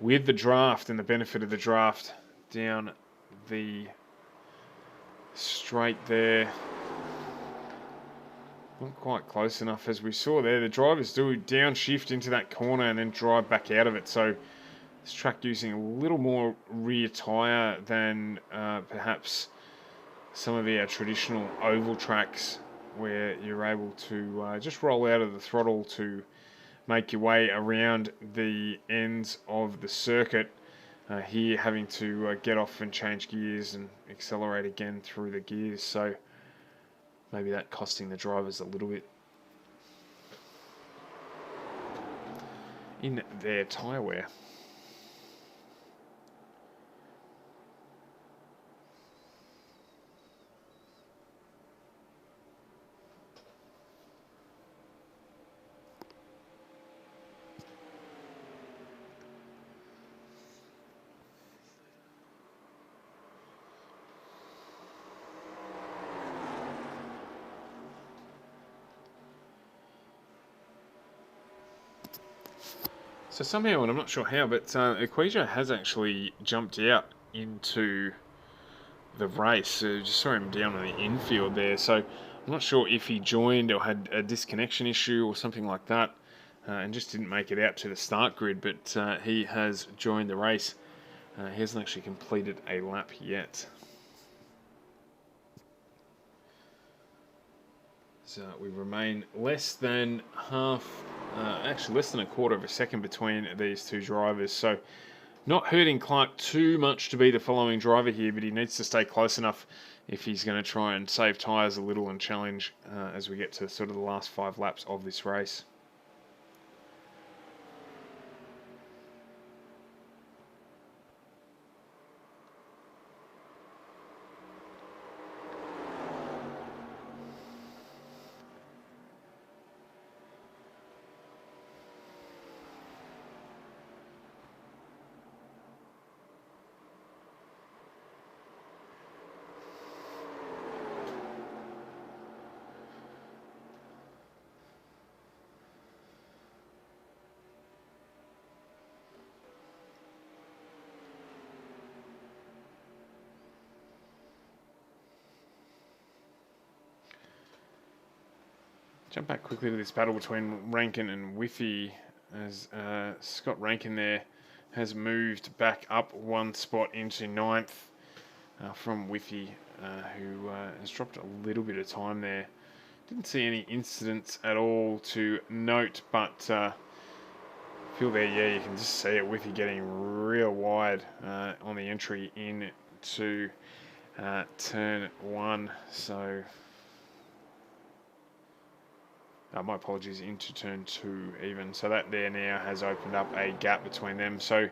S1: with the draft and the benefit of the draft down the straight there. Not quite close enough, as we saw there. The drivers do downshift into that corner and then drive back out of it. So this track using a little more rear tyre than perhaps some of our traditional oval tracks, where you're able to just roll out of the throttle to make your way around the ends of the circuit. Here having to get off and change gears and accelerate again through the gears. So maybe that costing the drivers a little bit in their tyre wear. So somehow, and I'm not sure how, but Equijo has actually jumped out into the race. Just saw him down on the infield there. So I'm not sure if he joined or had a disconnection issue or something like that. and just didn't make it out to the start grid, but he has joined the race. He hasn't actually completed a lap yet. So we remain less than actually less than a quarter of a second between these two drivers. So not hurting Clark too much to be the following driver here, but he needs to stay close enough if he's going to try and save tyres a little and challenge as we get to sort of the last 5 laps of this race. Jump back quickly to this battle between Rankin and Whiffy, as Scott Rankin there has moved back up 1 spot into 9th from Whiffy, who has dropped a little bit of time there. Didn't see any incidents at all to note, but feel there, yeah, you can just see it, Whiffy getting real wide on the entry into turn 1, so... my apologies, into turn 2 even. So that there now has opened up a gap between them. So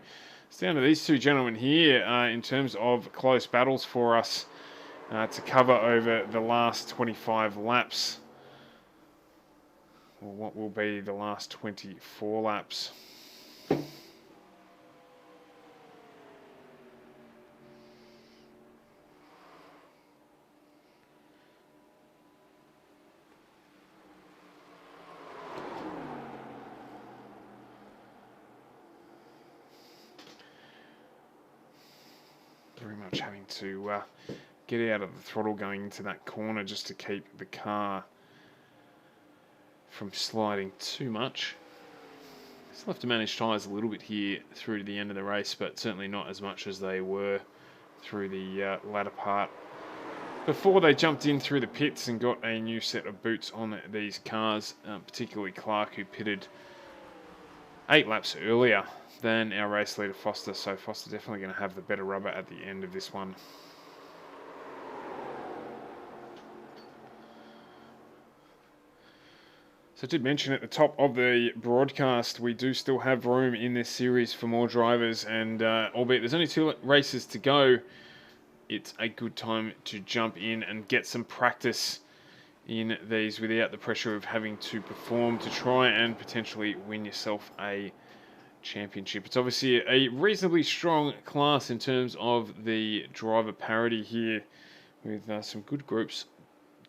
S1: it's down to these two gentlemen here in terms of close battles for us to cover over the last 25 laps. Or what will be the last 24 laps. Very much having to get out of the throttle going into that corner just to keep the car from sliding too much. Still have to manage tyres a little bit here through to the end of the race, but certainly not as much as they were through the latter part. Before they jumped in through the pits and got a new set of boots on these cars, particularly Clark, who pitted 8 laps earlier than our race leader Foster, so Foster definitely going to have the better rubber at the end of this one. So I did mention at the top of the broadcast, we do still have room in this series for more drivers, and albeit there's only 2 races to go, it's a good time to jump in and get some practice in these without the pressure of having to perform to try and potentially win yourself a championship. It's obviously a reasonably strong class in terms of the driver parity here, with some good groups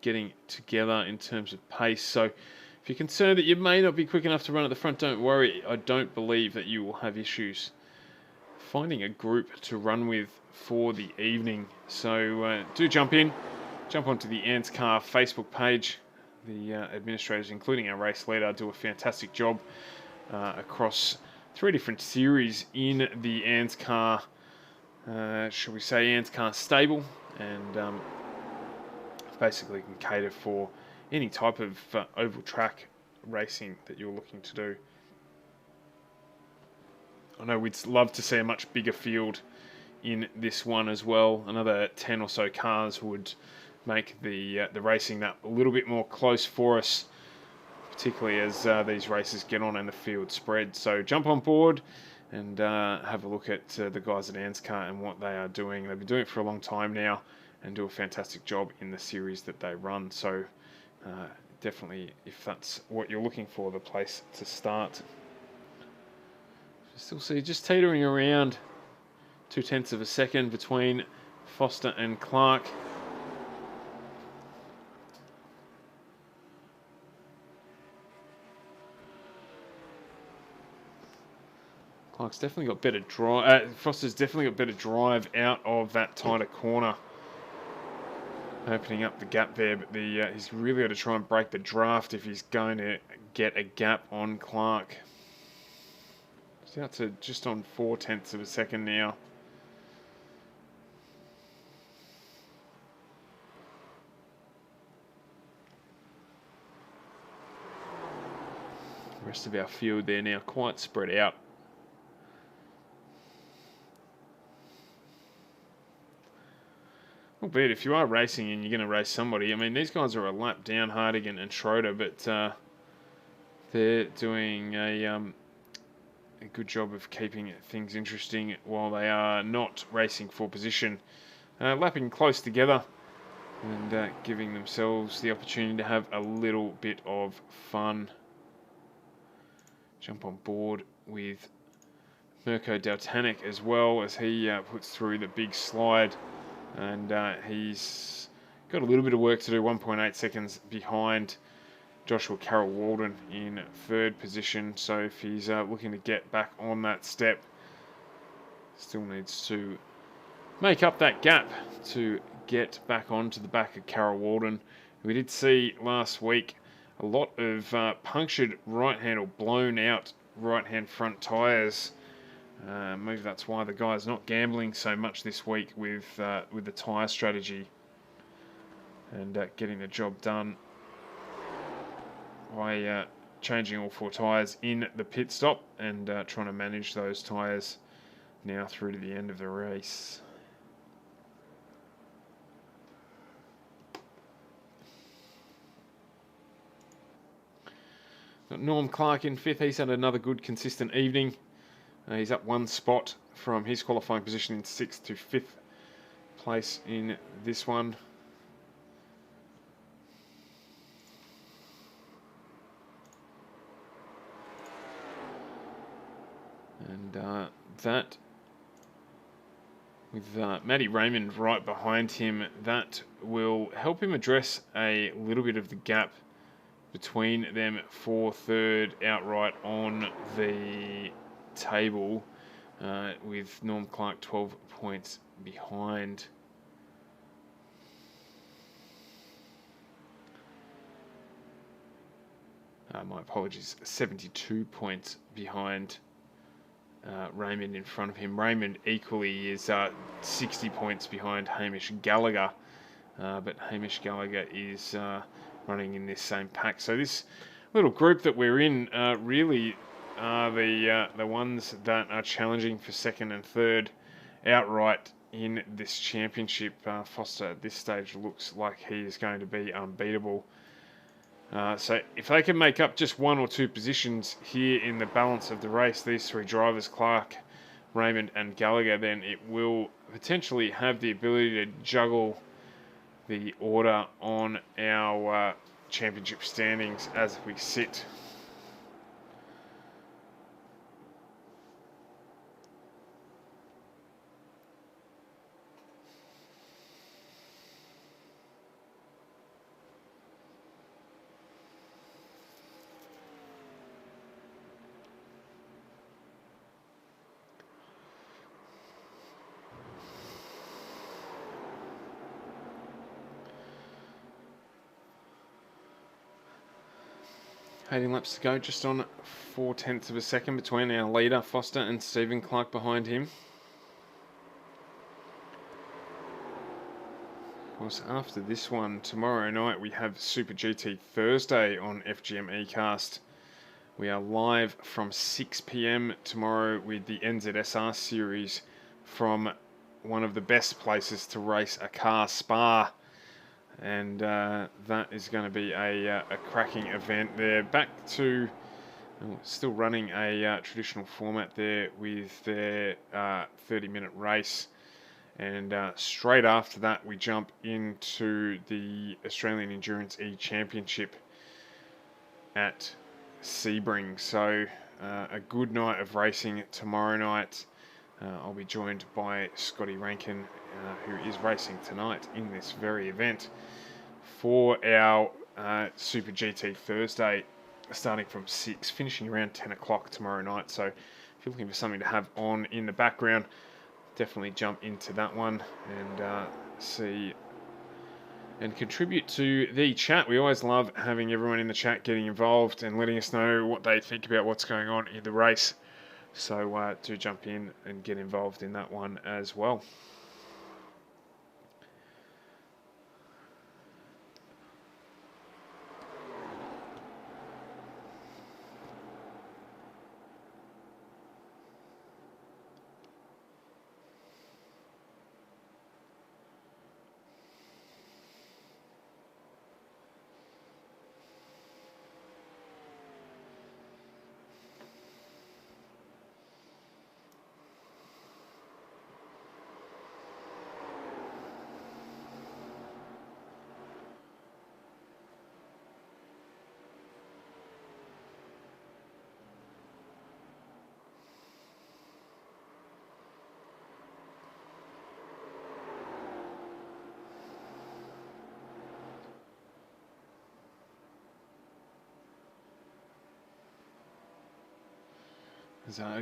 S1: getting together in terms of pace. So if you're concerned that you may not be quick enough to run at the front, don't worry. I don't believe that you will have issues finding a group to run with for the evening. So do jump onto the ANZCAR Facebook page. The administrators, including our race leader, do a fantastic job across 3 different series in the ANZCAR, shall we say, ANZCAR stable, and basically can cater for any type of oval track racing that you're looking to do. I know we'd love to see a much bigger field in this one as well. Another 10 or so cars would make the racing that a little bit more close for us, particularly as these races get on and the field spread. So jump on board and have a look at the guys at ANZCAR and what they are doing. They've been doing it for a long time now and do a fantastic job in the series that they run. So definitely, if that's what you're looking for, the place to start. Still see just teetering around 0.2 of a second between Foster and Clark. Clark's definitely got better drive. Foster's definitely got better drive out of that tighter corner. opening up the gap there, but he's really got to try and break the draft if he's going to get a gap on Clark. He's out to just on 0.4 of a second now. The rest of our field there now quite spread out. Albeit, if you are racing and you're going to race somebody, I mean, these guys are a lap down, Hardigan and Schroeder, but they're doing a good job of keeping things interesting while they are not racing for position. Lapping close together and giving themselves the opportunity to have a little bit of fun. Jump on board with Mirko Daltanic as well as he puts through the big slide. And he's got a little bit of work to do, 1.8 seconds behind Joshua Carroll Walden in third position. So if he's looking to get back on that step, still needs to make up that gap to get back onto the back of Carroll Walden. We did see last week a lot of punctured right hand or blown out right hand front tyres. Maybe that's why the guy's not gambling so much this week with the tyre strategy and getting the job done by changing all 4 tyres in the pit stop and trying to manage those tyres now through to the end of the race. Got Norm Clark in 5th. He's had another good consistent evening. He's up 1 spot from his qualifying position in 6th to 5th place in this one. And that, with Matty Raymond right behind him, that will help him address a little bit of the gap between them for third outright on the table, with Norm Clark 12 points behind. My apologies, 72 points behind Raymond in front of him. Raymond equally is 60 points behind Hamish Gallagher, but Hamish Gallagher is running in this same pack. So this little group that we're in really are the ones that are challenging for second and third outright in this championship. Foster at this stage looks like he is going to be unbeatable. So if they can make up just 1 or 2 positions here in the balance of the race, these 3 drivers, Clark, Raymond and Gallagher, then it will potentially have the ability to juggle the order on our championship standings as we sit. Eighteen laps to go, just on 0.4 of a second between our leader, Foster, and Stephen Clark behind him. Of course, after this one, tomorrow night, we have Super GT Thursday on FGM ECast. We are live from 6 p.m. tomorrow with the NZSR series from one of the best places to race a car, Spa. And that is going to be a cracking event there. Back to still running a traditional format there with their 30-minute race. And straight after that, we jump into the Australian Endurance E Championship at Sebring. So a good night of racing tomorrow night. I'll be joined by Scotty Rankin, who is racing tonight in this very event for our Super GT Thursday, starting from 6, finishing around 10 o'clock tomorrow night. So if you're looking for something to have on in the background, definitely jump into that one and see and contribute to the chat. We always love having everyone in the chat getting involved and letting us know what they think about what's going on in the race. So do jump in and get involved in that one as well.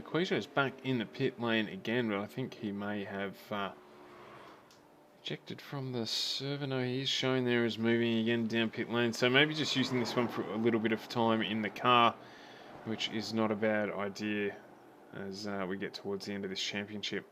S1: Quisho's back in the pit lane again, but I think he may have ejected from the server. No, he's showing there as moving again down pit lane. So maybe just using this one for a little bit of time in the car, which is not a bad idea as we get towards the end of this championship.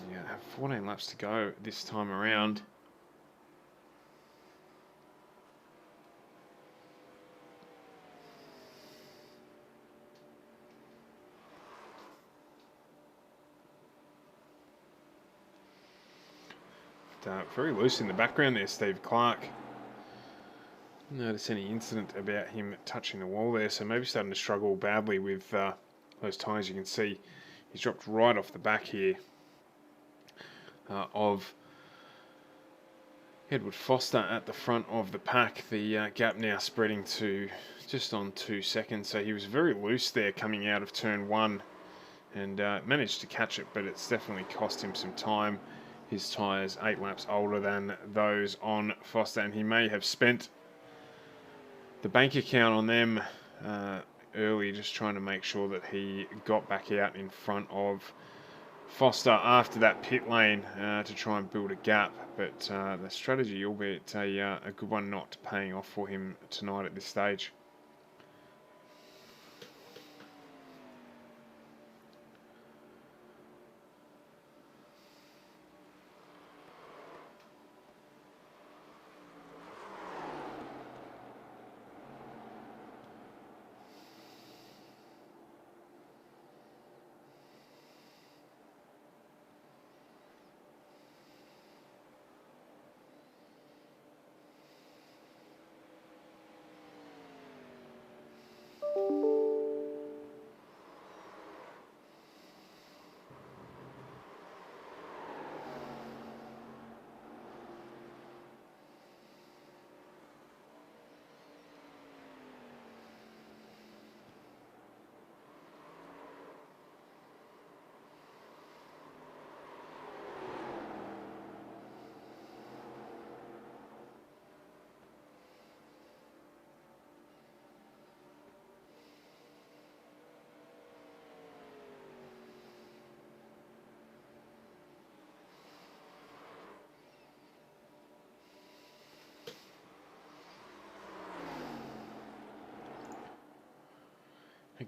S1: We have 14 laps to go this time around. Very loose in the background there, Steve Clark. Didn't notice any incident about him touching the wall there, so maybe starting to struggle badly with those tyres. You can see he's dropped right off the back here of Edward Foster at the front of the pack. The gap now spreading to just on 2 seconds, so he was very loose there coming out of turn 1 and managed to catch it, but it's definitely cost him some time. His tyres 8 laps older than those on Foster, and he may have spent the bank account on them early, just trying to make sure that he got back out in front of Foster after that pit lane to try and build a gap. But the strategy, albeit a good one, not paying off for him tonight at this stage.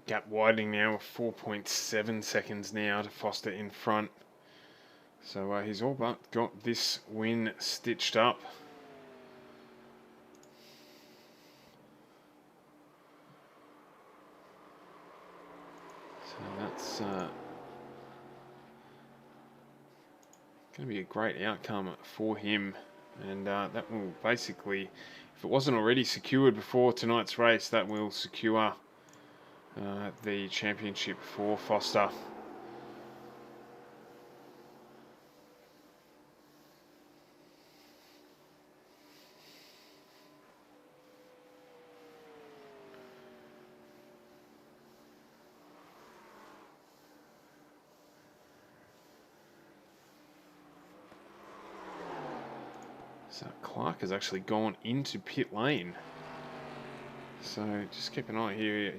S1: Gap widening now of 4.7 seconds now to Foster in front. So he's all but got this win stitched up. So that's going to be a great outcome for him. And that will basically, if it wasn't already secured before tonight's race, that will secure the championship for Foster. So Clark has actually gone into pit lane. So just keep an eye here.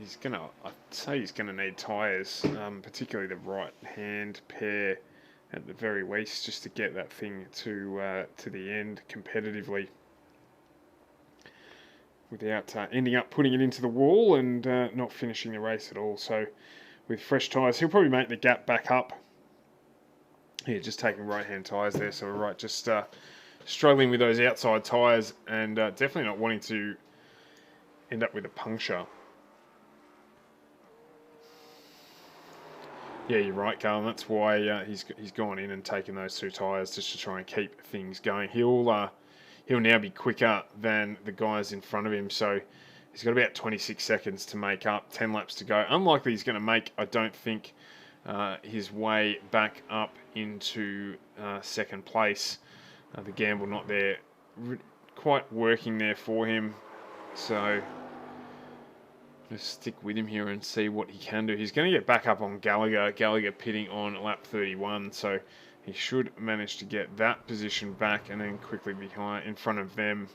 S1: I'd say he's gonna need tyres, particularly the right-hand pair at the very least, just to get that thing to the end competitively, without ending up putting it into the wall and not finishing the race at all. So with fresh tyres, he'll probably make the gap back up. Yeah, just taking right-hand tyres there, so we're right, just struggling with those outside tyres, and definitely not wanting to end up with a puncture. Yeah, you're right, Carl. That's why he's gone in and taken those 2 tyres just to try and keep things going. He'll now be quicker than the guys in front of him, so he's got about 26 seconds to make up, 10 laps to go. Unlikely he's going to make, I don't think, his way back up into second place. The gamble not there, quite working there for him. So just stick with him here and see what he can do. He's going to get back up on Gallagher. Gallagher pitting on lap 31, so he should manage to get that position back and then quickly behind, in front of them.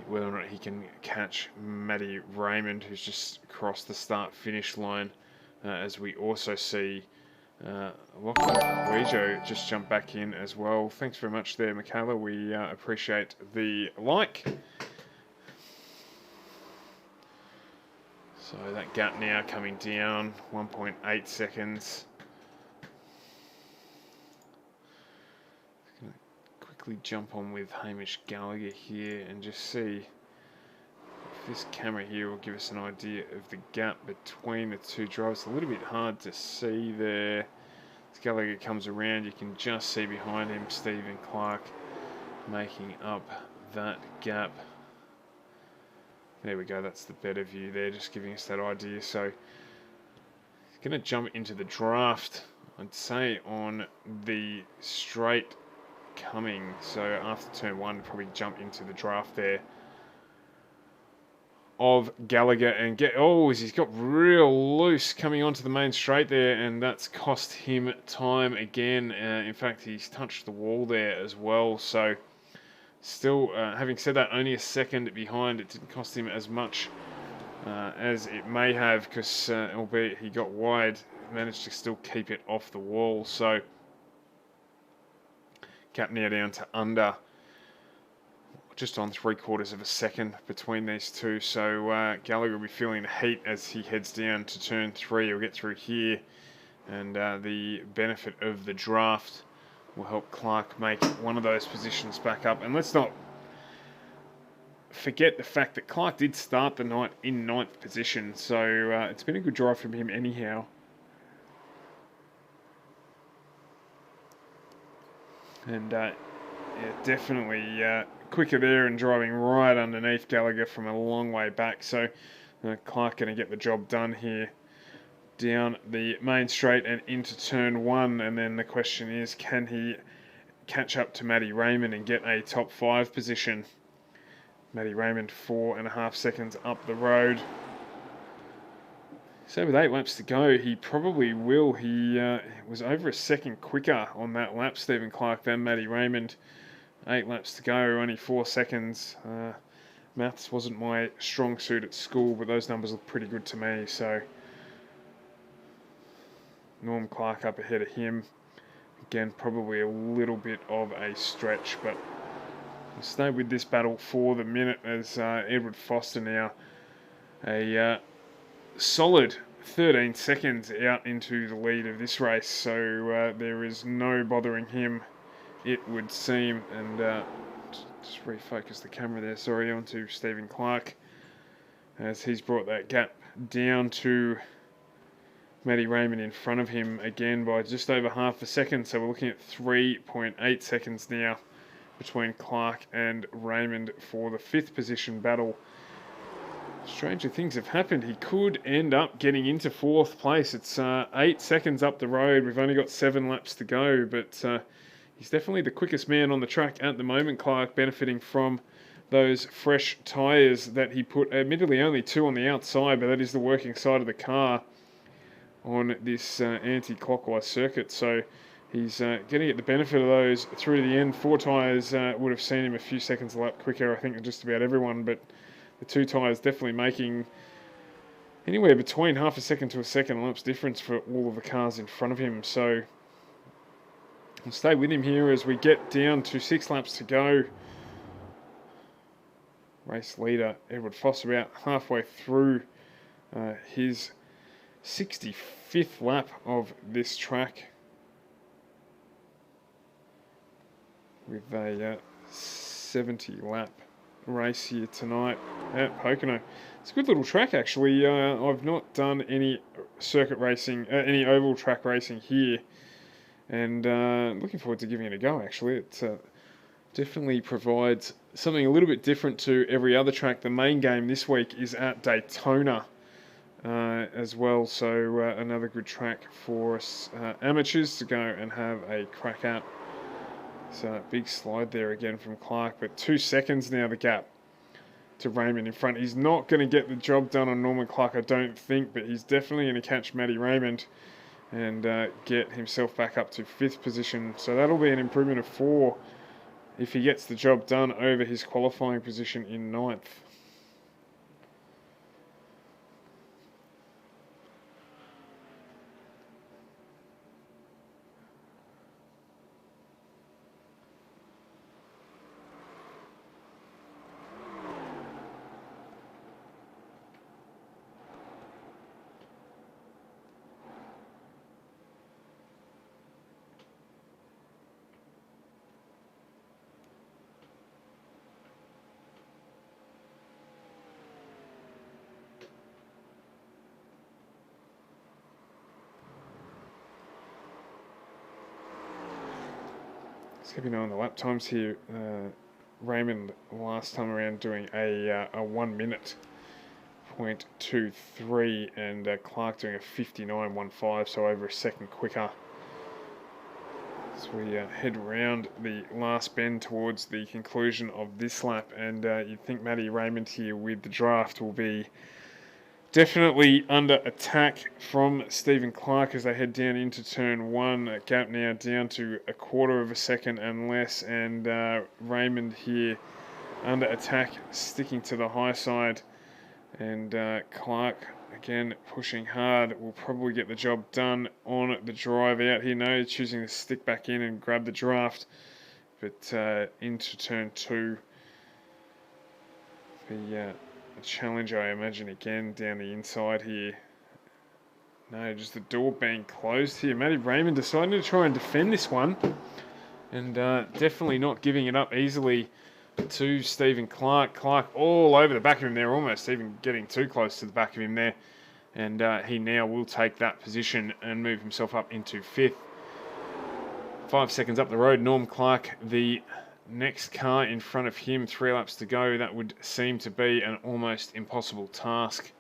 S1: Whether or not he can catch Matty Raymond, who's just crossed the start-finish line, as we also see Lachlan Wejo just jump back in as well. Thanks very much there, Michaela. We appreciate the like. So that gap now coming down, 1.8 seconds. Going to quickly jump on with Hamish Gallagher here and just see if this camera here will give us an idea of the gap between the 2 drivers. It's a little bit hard to see there. As Gallagher comes around, you can just see behind him Stephen Clark making up that gap. There we go, that's the better view there, just giving us that idea. So he's going to jump into the draft, I'd say, on the straight coming. So after turn 1, probably jump into the draft there of Gallagher and he's got real loose coming onto the main straight there, and that's cost him time again. In fact, he's touched the wall there as well. So still, having said that, only a second behind. It didn't cost him as much as it may have, because albeit he got wide, managed to still keep it off the wall. So gap now down to under, just on 3/4 of a second between these two. So Gallagher will be feeling the heat as he heads down to turn 3. He'll get through here, and the benefit of the draft will help Clark make one of those positions back up. And let's not forget the fact that Clark did start the night in 9th position, so it's been a good drive from him anyhow. And yeah, definitely quicker there and driving right underneath Gallagher from a long way back. So Clark going to get the job done here, down the main straight and into turn 1, and then the question is, can he catch up to Matty Raymond and get a top 5 position? Matty Raymond 4.5 seconds up the road. So with 8 laps to go, he probably will. He was over a second quicker on that lap, Stephen Clark, than Matty Raymond. 8 laps to go, only 4 seconds. Maths wasn't my strong suit at school, but those numbers look pretty good to me. So Norm Clark up ahead of him. Again, probably a little bit of a stretch, but we'll stay with this battle for the minute as Edward Foster now a solid 13 seconds out into the lead of this race. So there is no bothering him, it would seem. And just refocus the camera there, sorry, onto Stephen Clark as he's brought that gap down to Matty Raymond in front of him again by just over half a second. So we're looking at 3.8 seconds now between Clark and Raymond for the 5th position battle. Stranger things have happened. He could end up getting into 4th place. It's 8 seconds up the road. We've only got 7 laps to go, but he's definitely the quickest man on the track at the moment, Clark, benefiting from those fresh tyres that he put, admittedly only 2 on the outside, but that is the working side of the car on this anti-clockwise circuit. So he's going to get the benefit of those through to the end. 4 tyres would have seen him a few seconds a lap quicker, I think, than just about everyone, but the 2 tyres definitely making anywhere between half a second to a second a lap's difference for all of the cars in front of him. So we'll stay with him here as we get down to 6 laps to go. Race leader Edward Foss about halfway through his 65th lap of this track, with a 70 lap race here tonight at Pocono. It's a good little track, actually. I've not done any circuit racing, any oval track racing here, and looking forward to giving it a go, actually. It definitely provides something a little bit different to every other track. The main game this week is at Daytona as well, so another good track for us amateurs to go and have a crack at. So big slide there again from Clark, but 2 seconds now the gap to Raymond in front. He's not going to get the job done on Norman Clark, I don't think, but he's definitely going to catch Matty Raymond and get himself back up to 5th position. So that'll be an improvement of 4 if he gets the job done over his qualifying position in 9th. Keeping an eye on the lap times here. Raymond last time around doing a 1 minute .23, and Clark doing a 59.15, so over a second quicker. As we head round the last bend towards the conclusion of this lap, and you'd think Matty Raymond here with the draft will be definitely under attack from Stephen Clark as they head down into turn 1. A gap now down to a quarter of a second and less, and Raymond here under attack, sticking to the high side, and Clark again pushing hard will probably get the job done on the drive out here. No, choosing to stick back in and grab the draft, but into turn 2 the a challenge, I imagine, again down the inside here. No, just the door being closed here. Matty Raymond deciding to try and defend this one, and definitely not giving it up easily to Stephen Clark. Clark all over the back of him there, almost even getting too close to the back of him there, and he now will take that position and move himself up into 5th. 5 seconds up the road, Norm Clark, the next car in front of him, 3 laps to go. That would seem to be an almost impossible task.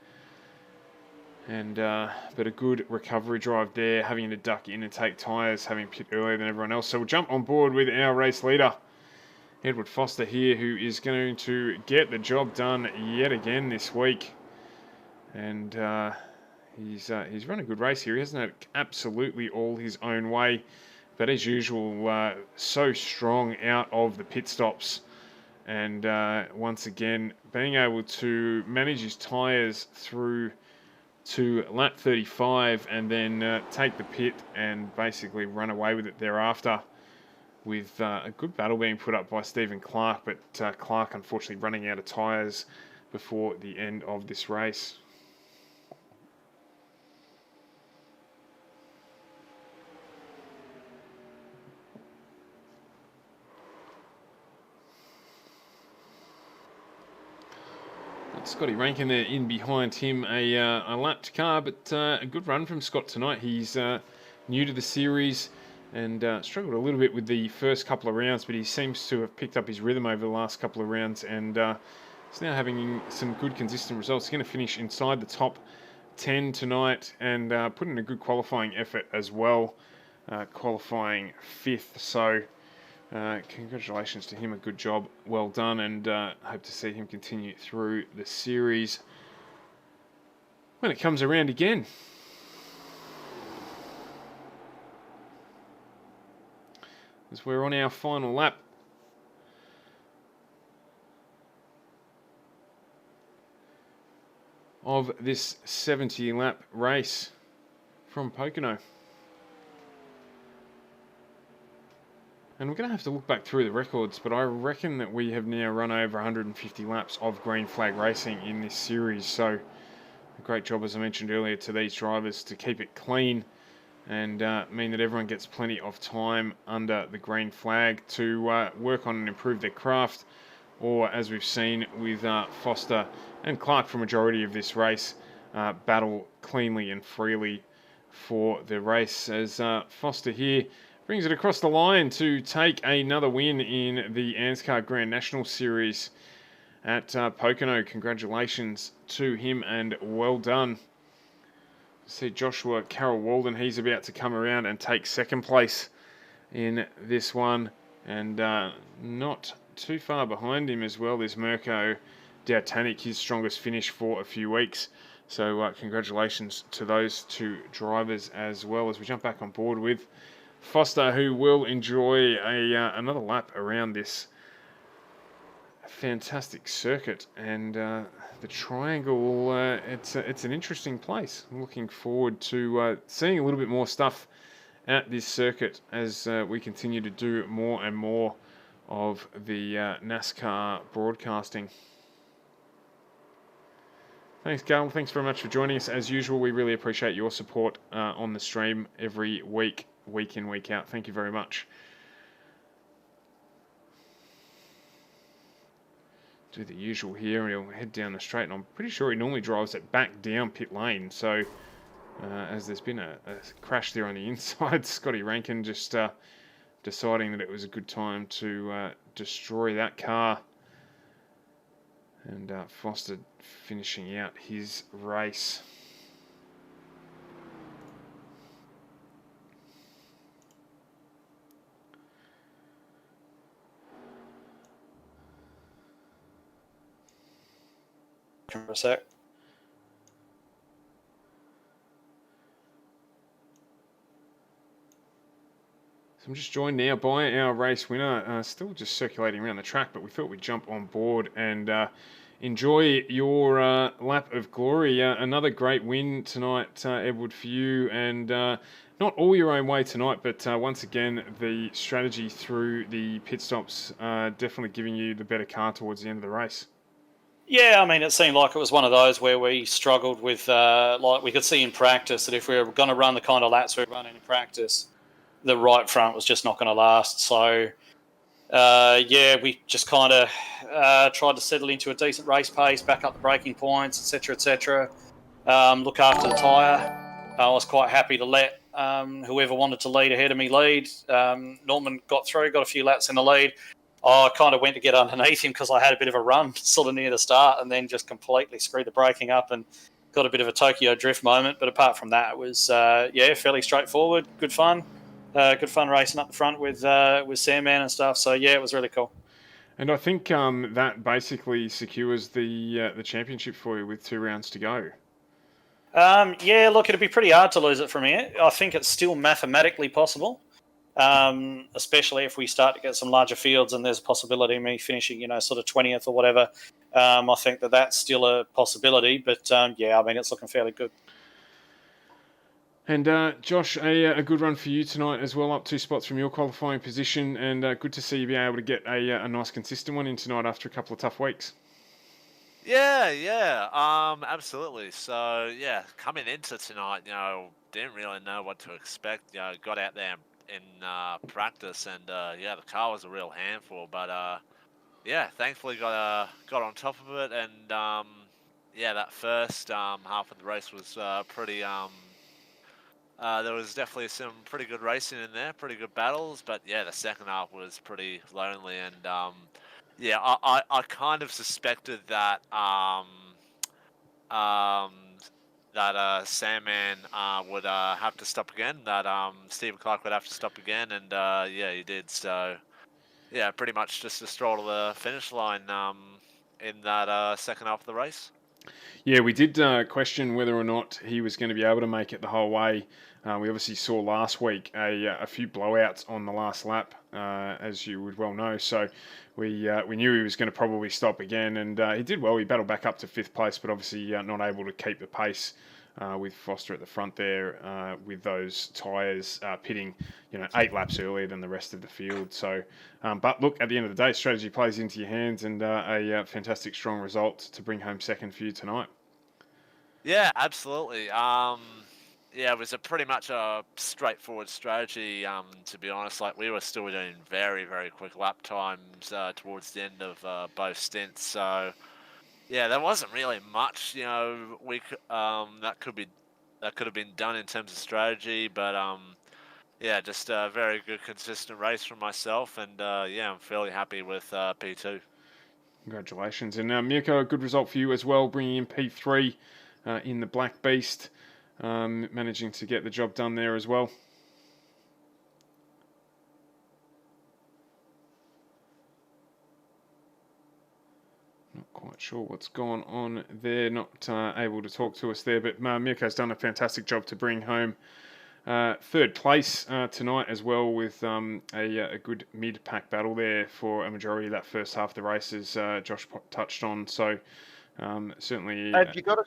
S1: And but a good recovery drive there, having to duck in and take tyres, having pit earlier than everyone else. So we'll jump on board with our race leader, Edward Foster here, who is going to get the job done yet again this week. And he's run a good race here. He hasn't had absolutely all his own way, but as usual, so strong out of the pit stops. And once again, being able to manage his tyres through to lap 35 and then take the pit and basically run away with it thereafter, with a good battle being put up by Stephen Clark, but Clark unfortunately running out of tyres before the end of this race. Scotty Rankin there in behind him, a lapped car, but a good run from Scott tonight. He's new to the series and struggled a little bit with the first couple of rounds, but he seems to have picked up his rhythm over the last couple of rounds, and he's now having some good consistent results. He's going to finish inside the top 10 tonight and put in a good qualifying effort as well, qualifying 5th. So congratulations to him, a good job, well done, and hope to see him continue through the series when it comes around again. as we're on our final lap of this 70-lap race from Pocono. And we're going to have to look back through the records, but I reckon that we have now run over 150 laps of green flag racing in this series. So a great job, as I mentioned earlier, to these drivers to keep it clean and mean that everyone gets plenty of time under the green flag to work on and improve their craft, or as we've seen with Foster and Clark for majority of this race, battle cleanly and freely for the race, as Foster here brings it across the line to take another win in the ANZCAR Grand National Series at Pocono. Congratulations to him and well done. See Joshua Carroll Walden, he's about to come around and take second place in this one, and not too far behind him as well is Mirko Dautanik, his strongest finish for a few weeks. So congratulations to those two drivers as well, as we jump back on board with Foster, who will enjoy another lap around this fantastic circuit. And the triangle, it's an interesting place. I'm looking forward to seeing a little bit more stuff at this circuit as we continue to do more and more of the NASCAR broadcasting. Thanks, Gal. Thanks very much for joining us. As usual, we really appreciate your support on the stream every week, week in, week out. Thank you very much. Do the usual here, and he'll head down the straight, and I'm pretty sure he normally drives it back down pit lane. So as there's been a crash there on the inside, Scotty Rankin just deciding that it was a good time to destroy that car, and Foster finishing out his race.
S2: For a sec.
S1: So I'm just joined now by our race winner, still just circulating around the track, but we thought we'd jump on board and enjoy your lap of glory. Another great win tonight, Edward, for you, and not all your own way tonight, but once again, the strategy through the pit stops definitely giving you the better car towards the end of the race.
S2: Yeah, I mean, it seemed like it was one of those where we struggled with, like we could see in practice that if we were going to run the kind of laps we were running in practice, the right front was just not going to last. So, yeah, we just kind of tried to settle into a decent race pace, back up the braking points, etc., look after the tyre. I was quite happy to let whoever wanted to lead ahead of me lead. Norman got through, got a few laps in the lead. I kind of went to get underneath him because I had a bit of a run sort of near the start, and then just completely screwed the braking up and got a bit of a Tokyo drift moment. But apart from that, it was, yeah, fairly straightforward, good fun. Good fun racing up the front with Sandman and stuff. So, yeah, it was really cool.
S1: And I think that basically secures the championship for you with 2 rounds to go.
S2: Yeah, look, it'd be pretty hard to lose it from here. I think it's still mathematically possible. Especially if we start to get some larger fields and there's a possibility of me finishing, sort of 20th or whatever. I think that's still a possibility, but yeah, I mean, it's looking fairly good.
S1: And Josh, a good run for you tonight as well, up 2 spots from your qualifying position, and good to see you be able to get a nice consistent one in tonight after a couple of tough weeks.
S3: Yeah, absolutely. So yeah, coming into tonight, didn't really know what to expect. Got out there in practice, and yeah, the car was a real handful, but yeah, thankfully got on top of it, and yeah, that first half of the race was pretty there was definitely some pretty good racing in there, pretty good battles, but yeah, the second half was pretty lonely, and yeah, I kind of suspected that that Sandman would have to stop again, that Stephen Clark would have to stop again, and yeah, he did. So yeah, pretty much just a stroll to the finish line in that second half of the race.
S1: Yeah, we did question whether or not he was going to be able to make it the whole way. We obviously saw last week a few blowouts on the last lap, as you would well know. So we knew he was going to probably stop again, and he did well. He battled back up to 5th place, but obviously not able to keep the pace with Foster at the front there, with those tyres pitting, 8 laps earlier than the rest of the field. So, but look, at the end of the day, strategy plays into your hands, and a fantastic strong result to bring home second for you tonight.
S3: Yeah, absolutely. Yeah, it was pretty much a straightforward strategy. To be honest, like we were still doing very, very quick lap times towards the end of both stints. So yeah, there wasn't really much, that could have been done in terms of strategy. But yeah, just a very good, consistent race from myself, and yeah, I'm fairly happy with P2.
S1: Congratulations. And Mirko, a good result for you as well, bringing in P3 in the Black Beast, managing to get the job done there as well. Not quite sure what's gone on there, not able to talk to us there, but Mirko's done a fantastic job to bring home third place tonight as well, with a good mid-pack battle there for a majority of that first half of the race, as Josh touched on. So certainly...
S4: Have you got it?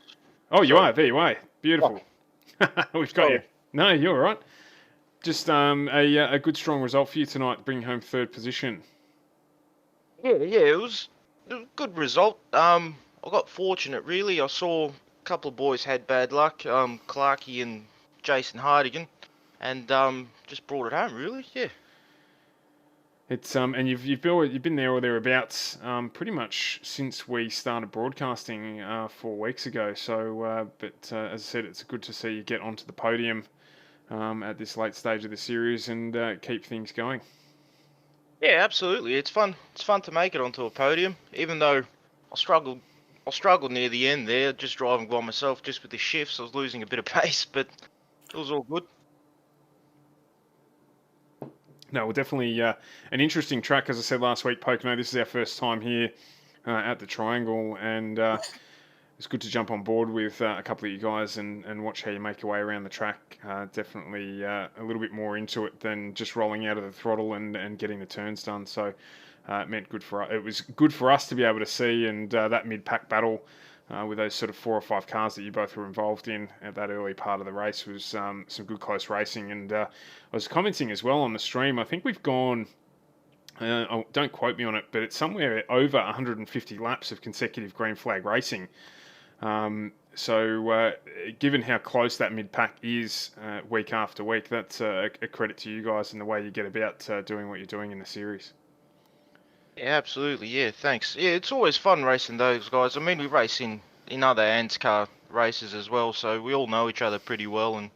S1: Oh, you
S4: Sorry.
S1: are. There you are. Beautiful. We've got you. No, you're all right. Just a good, strong result for you tonight, bringing home third position.
S4: Yeah, it was a good result. I got fortunate, really. I saw a couple of boys had bad luck, Clarkey and Jason Hardigan, and just brought it home, really. Yeah.
S1: It's and you've been there or thereabouts pretty much since we started broadcasting 4 weeks ago. So, but as I said, it's good to see you get onto the podium at this late stage of the series and keep things going.
S4: Yeah, absolutely. It's fun. It's fun to make it onto a podium, even though I struggled near the end there, just driving by myself, just with the shifts. I was losing a bit of pace, but it was all good.
S1: No, well, definitely an interesting track. As I said last week, Pocono, this is our first time here at the Triangle, and it's good to jump on board with a couple of you guys and watch how you make your way around the track. Definitely a little bit more into it than just rolling out of the throttle and getting the turns done. So it was good for us to be able to see, and that mid-pack battle with those sort of 4 or 5 cars that you both were involved in at that early part of the race was some good close racing. And I was commenting as well on the stream, I think we've gone, don't quote me on it, but it's somewhere over 150 laps of consecutive green flag racing. So given how close that mid-pack is week after week, that's a credit to you guys and the way you get about doing what you're doing in the series.
S4: Yeah, absolutely. Yeah, thanks. Yeah, it's always fun racing those guys. I mean, we race in other ANZCAR races as well, so we all know each other pretty well, and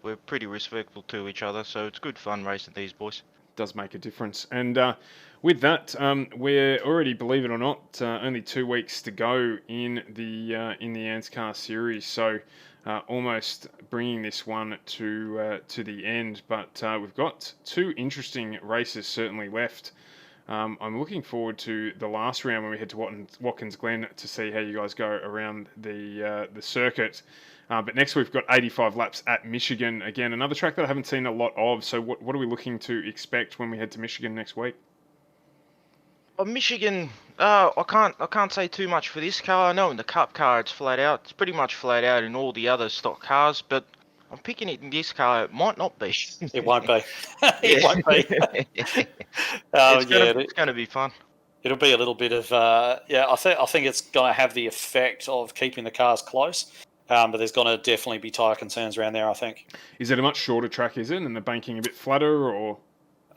S4: we're pretty respectful to each other. So it's good fun racing these boys.
S1: Does make a difference. And with that, we're already, believe it or not, only 2 weeks to go in the ANZCAR series. So almost bringing this one to the end. But we've got 2 interesting races certainly left. I'm looking forward to the last round when we head to Watkins Glen to see how you guys go around the circuit. But next we've got 85 laps at Michigan. Again, another track that I haven't seen a lot of. So what are we looking to expect when we head to Michigan next week?
S4: Michigan, I can't say too much for this car. I know in the Cup car it's flat out. It's pretty much flat out in all the other stock cars, but I'm picking it in this car. It might not be.
S2: It won't be. It won't be.
S4: It's going to be fun.
S2: It'll be a little bit of I think it's going to have the effect of keeping the cars close, but there's going to definitely be tyre concerns around there, I think.
S1: Is it a much shorter track, is it, and the banking a bit flatter, or?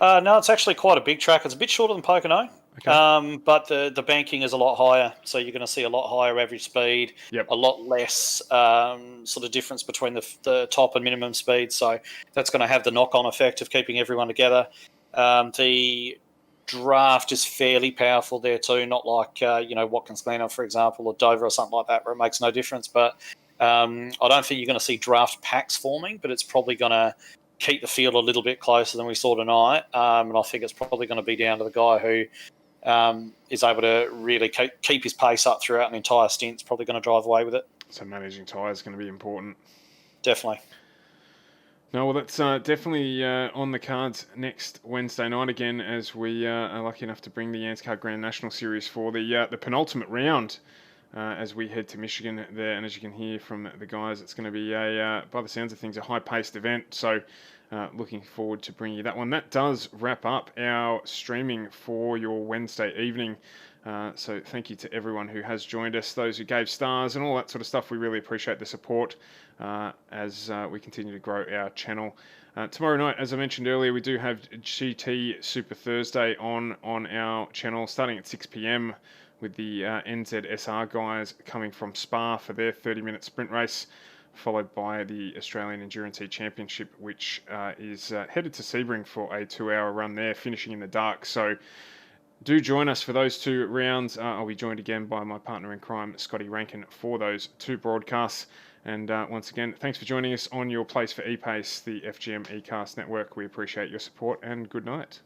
S2: No, it's actually quite a big track. It's a bit shorter than Pocono, okay. But the banking is a lot higher, so you're going to see a lot higher average speed, a lot less sort of difference between the top and minimum speed, so that's going to have the knock-on effect of keeping everyone together. The draft is fairly powerful there too, not like Watkins Glen, for example, or Dover or something like that, where it makes no difference. But I don't think you're going to see draft packs forming, but it's probably going to keep the field a little bit closer than we saw tonight. And I think it's probably going to be down to the guy who is able to really keep his pace up throughout an entire stint, is probably going to drive away with it.
S1: So managing tyres is going to be important.
S2: Definitely.
S1: No, well, that's definitely on the cards next Wednesday night again, as we are lucky enough to bring the ANZCAR Grand National Series for the penultimate round as we head to Michigan there. And as you can hear from the guys, it's going to be, by the sounds of things, a high-paced event. So looking forward to bringing you that one. That does wrap up our streaming for your Wednesday evening. So thank you to everyone who has joined us, those who gave stars and all that sort of stuff. We really appreciate the support as we continue to grow our channel. Tomorrow night, as I mentioned earlier, we do have GT Super Thursday on our channel starting at 6 p.m. with the NZSR guys coming from Spa for their 30-minute sprint race, followed by the Australian Endurance Championship, which is headed to Sebring for a 2-hour run there, finishing in the dark. So do join us for those 2 rounds. I'll be joined again by my partner in crime, Scotty Rankin, for those 2 broadcasts. And once again, thanks for joining us on your place for ePace, the FGM ECast network. We appreciate your support, and good night.